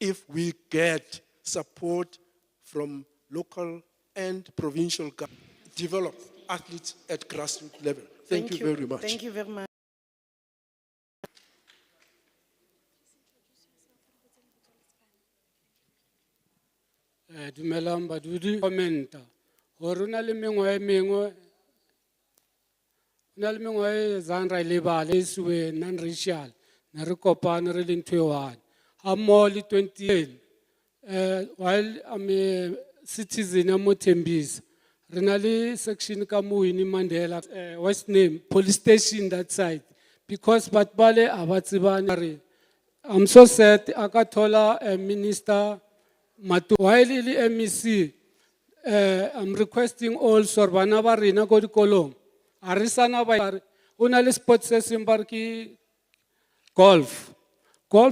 if we get support from local and provincial government, develop athletes at grassroots level. Thank you very much. Thank you very much. Dumelang badudi commenta hore na le mengwe mengwe na le mengwe zanra le ba le suwe non racial na re kopana re le ntwe one ha mo le 2010 while I'm a citizen of Motembisa rena le section ka mo in Mandela what's name police station that side because bat bale abatsibana I'm so sad akathola minister Matu while le MEC I'm requesting all sorbana ba rena go dikolong arisana ba una le sports session barki golf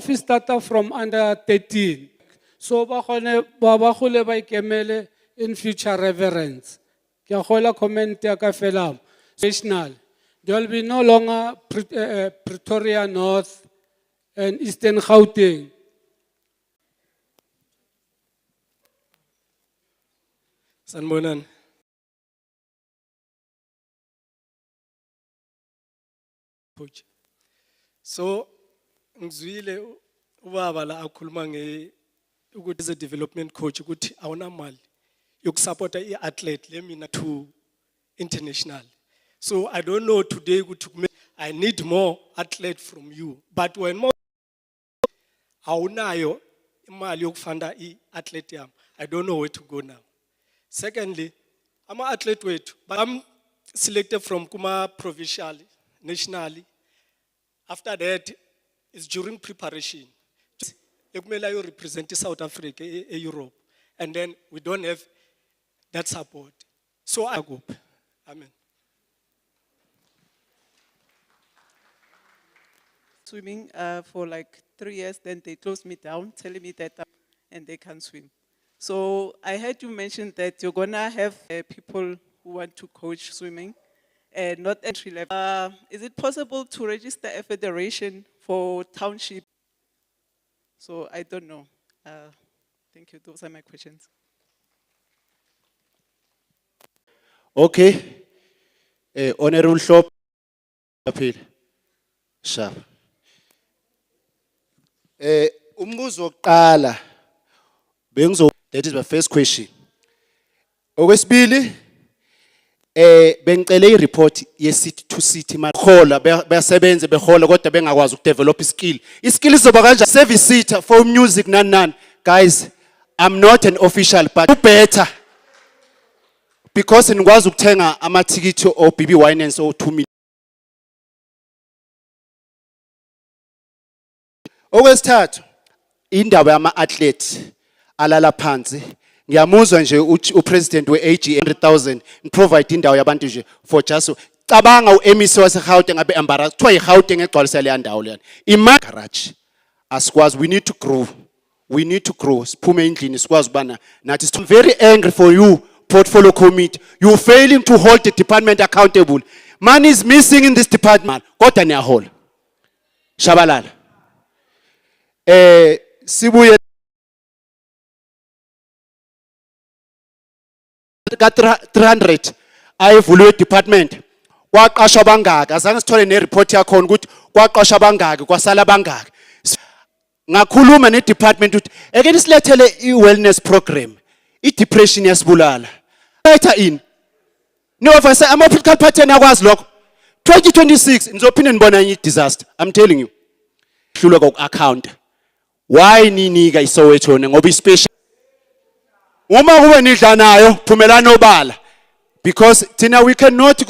is started from under 13 so ba gone ba gole ba ikemele in future reverence ke a gola comment ya ka fela national there will be no longer Pretoria North and Eastern Gauteng. Sanbonan. Coach. So, ngizwile ubaba la akhuluma ukuthi as a development coach ukuthi awuna mali yokusupporta i-athlete lemina to international. So I don't know today ukuthi I need more athlete from you, but when more awunayo imali yokufunda i-athlete yami, I don't know where to go now. Secondly, I'm an athlete wethu, but I'm selected from kuma provincial, nationally. After that, it's during preparation. You represent South Africa, Europe, and then we don't have that support. So I go. Amen. Swimming for like 3 years, then they closed me down, telling me that and they can't swim. So I heard you mention that you're gonna have people who want to coach swimming, and not entry level. Is it possible to register a federation for township? So I don't know. Thank you. Those are my questions. Okay. Honorable Shop. Appeal. Sharp. Umbuzo wokuqala that is my first question. Okwesibili bengicela i-report ye-city to city mahola bayasebenza behola kodwa bengakwazi ukudevelop iskill. Iskill izoba kanjani? Service seater for music nani. Guys, I'm not an official but better because ngikwazi ukuthenga amathikithi o BB Wine so 2 million. Okwesithathu indaba yama athlete alala phansi ngiyamuzwa nje upresident we-AG 100,000 ngiprovide indawo yabantu nje for just cabanga uMEC waseGauteng abe embarrassed kuthiwa iGauteng egcwalisa le ndawo leyana garage asikwazi we need to grow siphume endlini sikwazi ubana nathi I'm very angry for you portfolio committee you failing to hold the department accountable. Money is missing in this department kodwa niyahola shabalala sibuye ka 300 ayivulwe department kwaqashwa bangaka azange sithole ne report yakho ukuthi kwaqashwa bangaka kwasala bangaka ngakhuluma ne department ukuthi ake nisilethele I wellness program I depression yasibulala later in no officer ama political party yakwazi lokho 2026 nizophinde nibona I disaster I'm telling you hlulwa ku account why ninika iSoweto ngoba ispecial uma kube nidla nayo phumelana obala because thina we cannot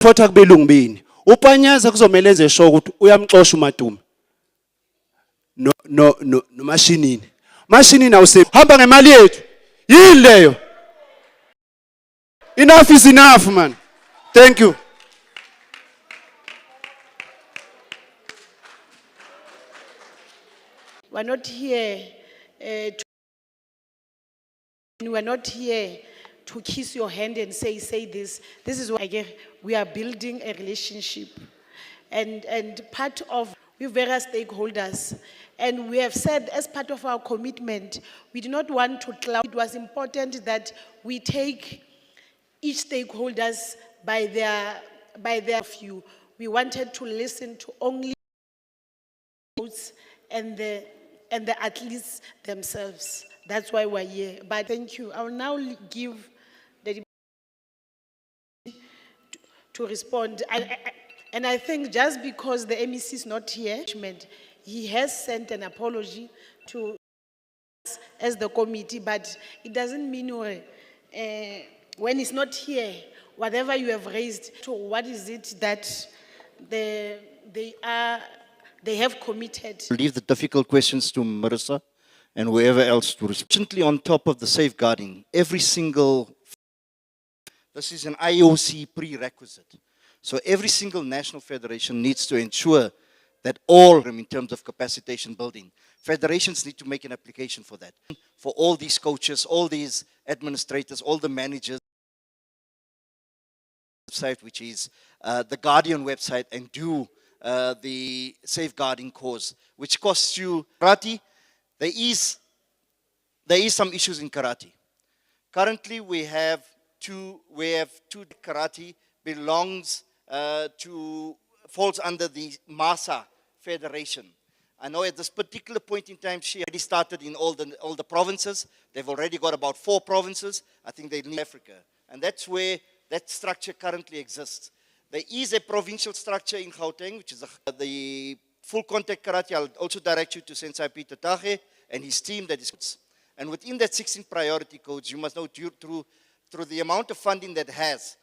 Photha kubelungu bini. Upanyaza kuzomela enze sure ukuthi uyamxosha uMadume. No mashinini. Mashinini awuse hamba ngemali yethu. Yini leyo? Enough is enough, man. Thank you. We're not here we're not here to kiss your hand and say this. This is why again, we are building a relationship. And part of we various stakeholders. And we have said as part of our commitment, we do not want to cloud. It was important that we take each stakeholders by their view. We wanted to listen to only and the athletes themselves. That's why we're here. But thank you. I will now give the to respond. And I think just because the MEC is not here, he has sent an apology to us as the committee, but it doesn't mean when he's not here, whatever you have raised, to what is it that they have committed. Leave the difficult questions to Marissa and whoever else to respond. On top of the safeguarding, every single, this is an IOC prerequisite. So every single national federation needs to ensure that all, in terms of capacitation building, federations need to make an application for that. For all these coaches, all these administrators, all the managers, website, which is the Guardian website, and do the safeguarding course, which costs you karate. There is some issues in karate. Currently, we have two karate belongs falls under the MASA Federation. I know at this particular point in time, she already started in all the provinces. They've already got about 4 provinces. I think they need Africa. And that's where that structure currently exists. There is a provincial structure in Gauteng, which is the full contact karate. I'll also direct you to Sensei Peter Tage and his team that is. And within that 16 priority codes, you must know through the amount of funding that has,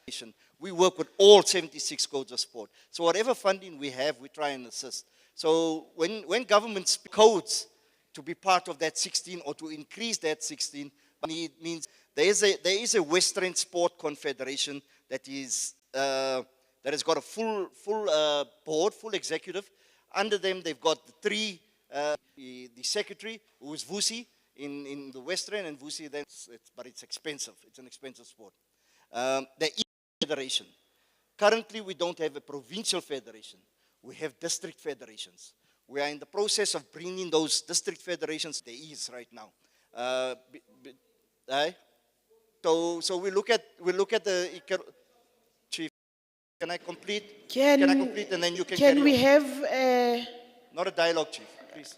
we work with all 76 codes of sport. So whatever funding we have, we try and assist. So when governments codes to be part of that 16 or to increase that 16, it means there is a Western Sport Confederation that has got a full board, full executive. Under them, they've got the 3, the secretary, who is Vusi in the Western, and Vusi then, but it's expensive. It's an expensive sport. The federation. Currently, we don't have a provincial federation. We have district federations. We are in the process of bringing those district federations. There is right now. So we look at the chief. Can I complete? Can I complete and then you can carry we on? have Not a dialogue, chief, please.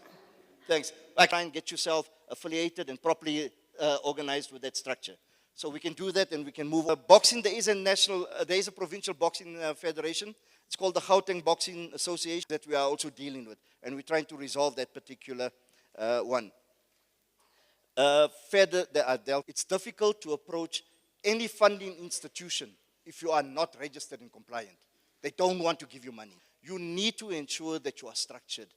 Thanks. I try and get yourself affiliated and properly organized with that structure. So we can do that and we can move. Boxing, there is a provincial boxing federation. It's called the Gauteng Boxing Association that we are also dealing with. And we're trying to resolve that particular one. It's difficult to approach any funding institution if you are not registered and compliant. They don't want to give you money. You need to ensure that you are structured.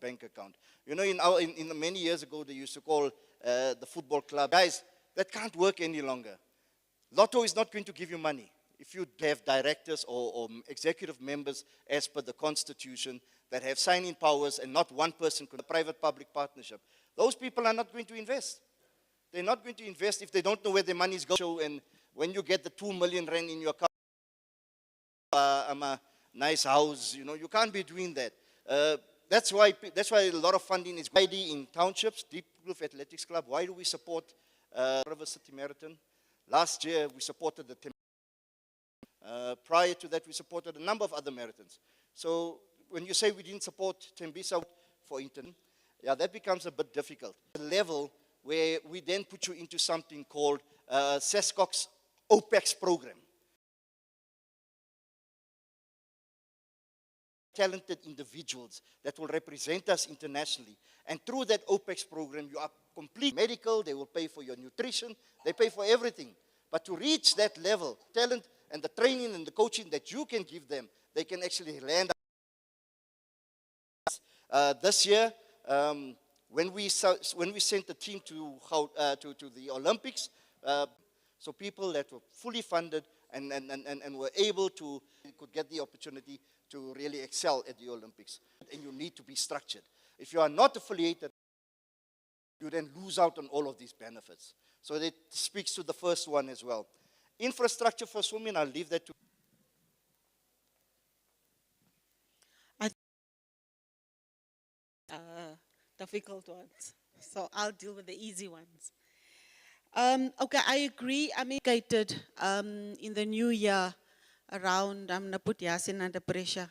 Bank account. You know, in many years ago, they used to call the football club. Guys, that can't work any longer. Lotto is not going to give you money. If you have directors or executive members as per the constitution that have signing powers and not one person, a private-public partnership, those people are not going to invest. They're not going to invest if they don't know where their money is going. And when you get the 2 million rand in your account, a nice house, you know, you can't be doing that. That's why a lot of funding is ID in townships, Deep Kloof Athletics Club. Why do we support River City Marathon? Last year, we supported the prior to that, we supported a number of other marathons. So when you say we didn't support Tembisa for Inton, yeah, that becomes a bit difficult. The level where we then put you into something called SESCOC's OPEX program. Talented individuals that will represent us internationally. And through that OPEX program, you are complete medical, they will pay for your nutrition, they pay for everything. But to reach that level, talent, and the training and the coaching that you can give them, they can actually land. This year, when we sent the team to the Olympics, so people that were fully funded and were able to could get the opportunity to really excel at the Olympics. And you need to be structured. If you are not affiliated, you then lose out on all of these benefits. So that speaks to the first one as well. Infrastructure for swimming, I'll leave that to difficult ones. So I'll deal with the easy ones. Okay, I agree. I'm educated in the new year around, I'm going to put Yasin under pressure.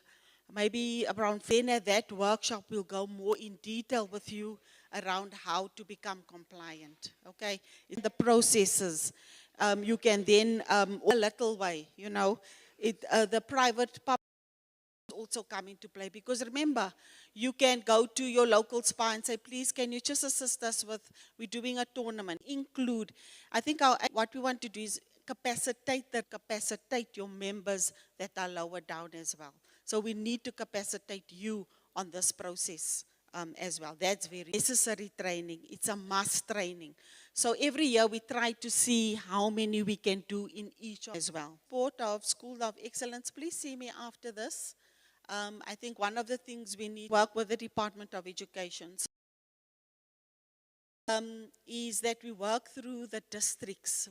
Maybe around then that workshop will go more in detail with you around how to become compliant, okay? In the processes, you can then, a little way, you know, the private public also come into play, because remember, you can go to your local spa and say, please, can you just assist us with, we're doing a tournament, include, I think what we want to do is capacitate your members that are lower down as well. So we need to capacitate you on this process as well. That's very necessary training. It's a must training. So every year we try to see how many we can do in each as well. Port of School of Excellence, please see me after this. I think one of the things we need to work with the Department of Education is that we work through the districts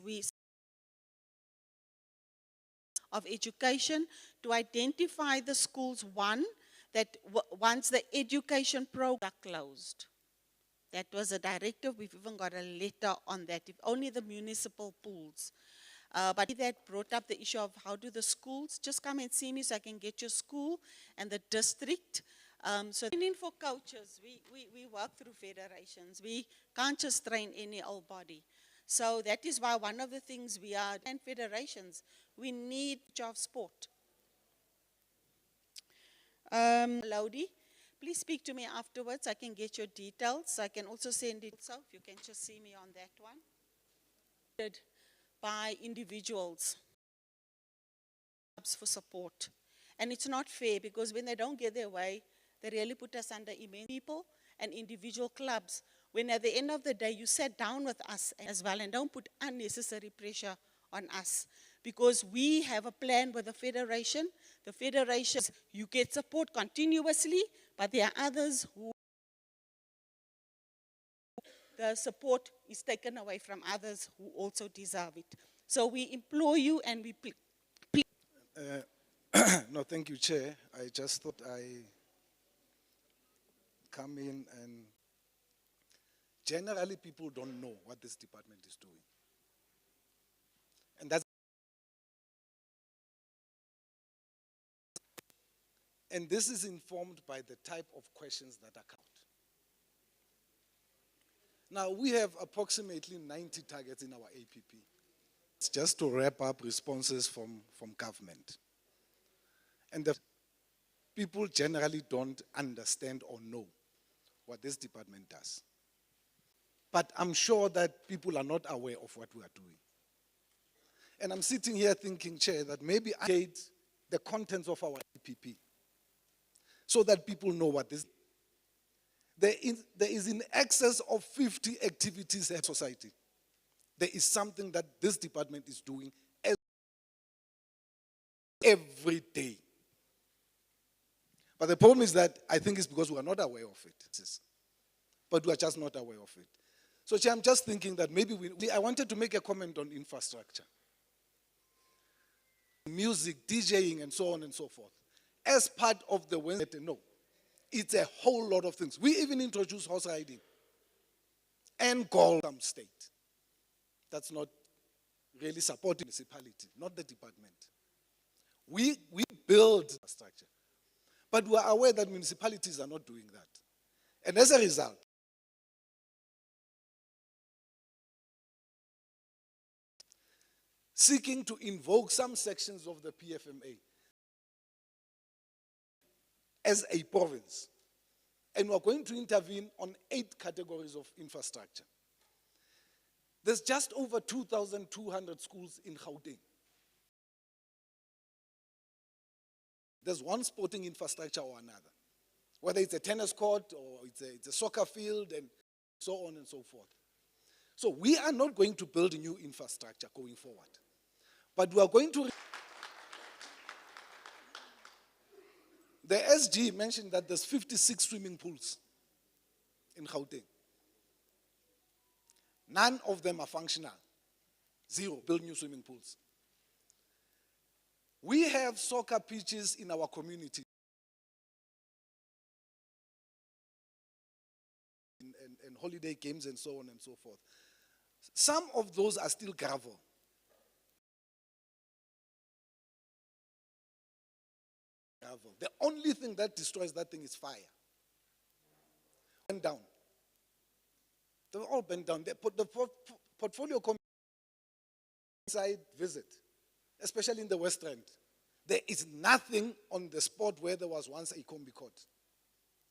of education to identify the schools, one, that once the education program closed. That was a directive. We've even got a letter on that, if only the municipal pools. But that brought up the issue of how do the schools, just come and see me so I can get your school and the district. So training for coaches, we work through federations. We can't just train any old body. So that is why one of the things we are, and federations, we need of sport. Lodi, please speak to me afterwards. I can get your details. I can also send it, so if you can just see me on that one. By individuals for support. And it's not fair, because when they don't get their way, they really put us under immense people and individual clubs. When at the end of the day, you sat down with us as well and don't put unnecessary pressure on us. Because we have a plan with the federation. The federation, you get support continuously, but there are others who the support is taken away from others who also deserve it. So we implore you and we plead. No, thank you, Chair. I just thought I come in and generally people don't know what this department is doing. And this is informed by the type of questions that are count. Now, we have approximately 90 targets in our APP. It's just to wrap up responses from government. And the people generally don't understand or know what this department does. But I'm sure that people are not aware of what we are doing. And I'm sitting here thinking, Chair, that maybe I get the contents of our APP so that people know what this is. There is in excess of 50 activities at society. There is something that this department is doing every day. But the problem is that I think it's because we are not aware of it. But we are just not aware of it. So Chair, I'm just thinking that maybe I wanted to make a comment on infrastructure. Music, DJing, and so on and so forth. As part of the Wednesday, no. It's a whole lot of things. We even introduced horse riding and golf some state. That's not really supporting the municipality, not the department. We build infrastructure. But we are aware that municipalities are not doing that. And as a result, seeking to invoke some sections of the PFMA as a province. And we're going to intervene on 8 categories of infrastructure. There's just over 2,200 schools in Gauteng. there's one sporting infrastructure or another. Whether it's a tennis court or it's a soccer field and so on and so forth. So we are not going to build a new infrastructure going forward. But we are going to... The SG mentioned that there's 56 swimming pools in Gauteng. None of them are functional. 0, build new swimming pools. We have soccer pitches in our community. And holiday games and so on and so forth. Some of those are still gravel. The only thing that destroys that thing is fire. Bent down. They were all bent down. The portfolio side visit, especially in the West End, there is nothing on the spot where there was once a combi court.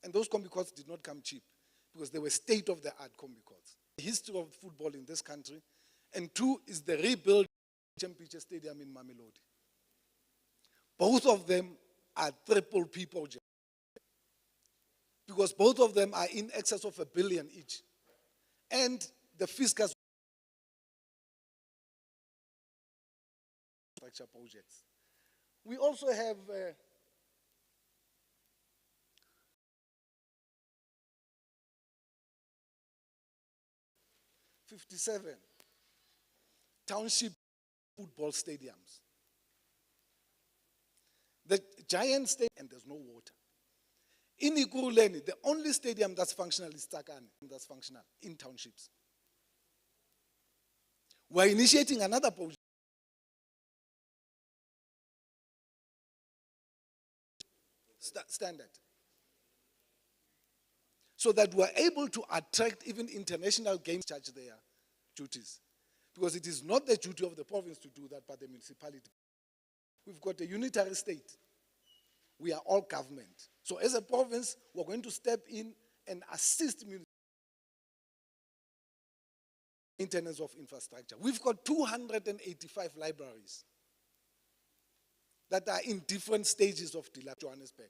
And those combi courts did not come cheap because they were state-of-the-art combi courts. The history of football in this country. And 2 is the rebuild Championship Stadium in Mamelodi. Both of them are triple P projects. Because both of them are in excess of $1 billion each. And the fiscal structure projects. We also have 57 township football stadiums. The giant stadium, and there's no water. In Ikuruleni, the only stadium that's functional is Tsakane, that's functional in townships. We're initiating another project. Standard. So that we're able to attract even international games charge their duties. Because it is not the duty of the province to do that, but the municipality. We've got a unitary state. We are all government. So as a province, we're going to step in and assist maintenance of infrastructure. We've got 285 libraries that are in different stages of Johannesburg.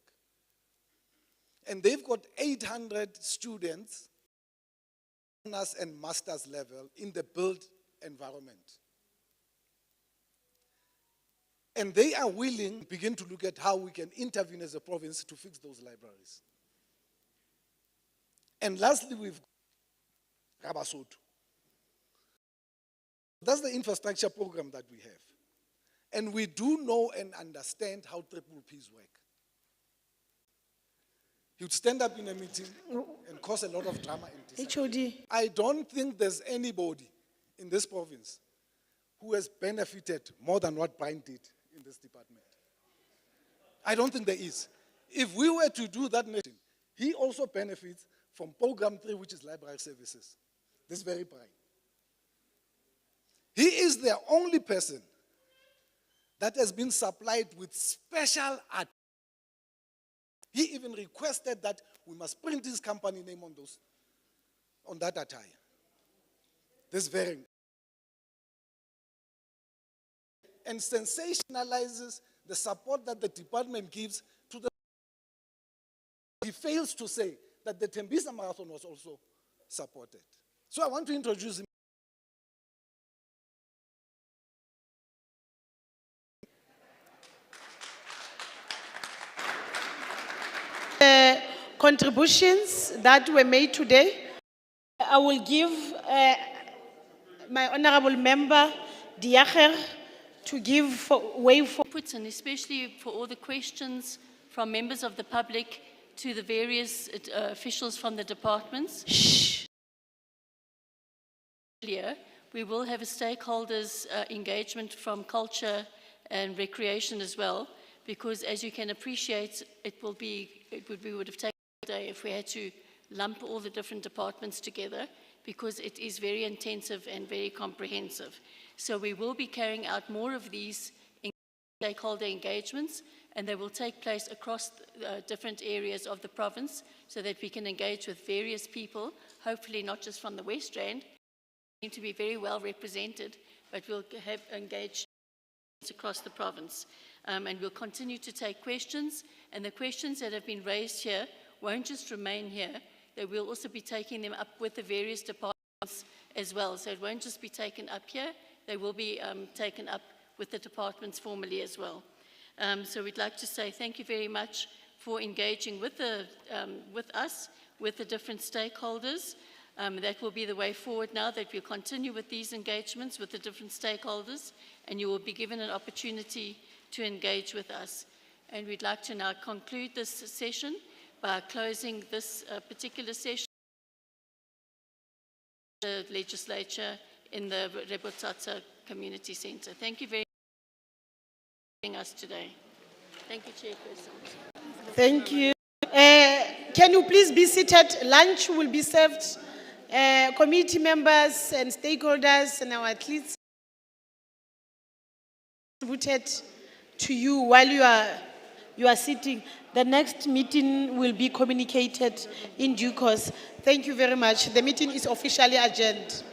And they've got 800 students, honors and master's level, in the built environment. And they are willing to begin to look at how we can intervene as a province to fix those libraries. And lastly, we've got Rabasoto. That's the infrastructure program that we have. And we do know and understand how triple Ps work. He would stand up in a meeting and cause a lot of drama and HOD. I don't think there's anybody in this province who has benefited more than what Brian did in this department. I don't think there is. If we were to do that, he also benefits from program 3, which is library services. This very Brian. He is the only person that has been supplied with special art. He even requested that we must print his company name on that attire. This very. And sensationalizes the support that the department gives to the. He fails to say that the Tembisa Marathon was also supported. So I want to introduce him. Contributions that were made today. I will give my honorable member, Diacher, to give way for inputs, and especially for all the questions from members of the public to the various officials from the departments. We will have a stakeholders engagement from culture and recreation as well, because as you can appreciate, we would have taken a day if we had to lump all the different departments together, because it is very intensive and very comprehensive. So we will be carrying out more of these stakeholder engagements, and they will take place across different areas of the province so that we can engage with various people, hopefully not just from the West Rand, to be very well represented, but we'll have engaged across the province. And we'll continue to take questions, and the questions that have been raised here won't just remain here, they will also be taking them up with the various departments as well. So it won't just be taken up here, they will be taken up with the departments formally as well. So we'd like to say thank you very much for engaging with us, with the different stakeholders. That will be the way forward now, that we'll continue with these engagements with the different stakeholders, and you will be given an opportunity to engage with us. And we'd like to now conclude this session by closing this particular session, the legislature in the Rebotata Community Center. Thank you very much for joining us today. Thank you, Chairperson. Thank you. Can you please be seated? Lunch will be served. Committee members and stakeholders and our athletes distributed to you while you are sitting. The next meeting will be communicated in due course. Thank you very much. The meeting is officially adjourned.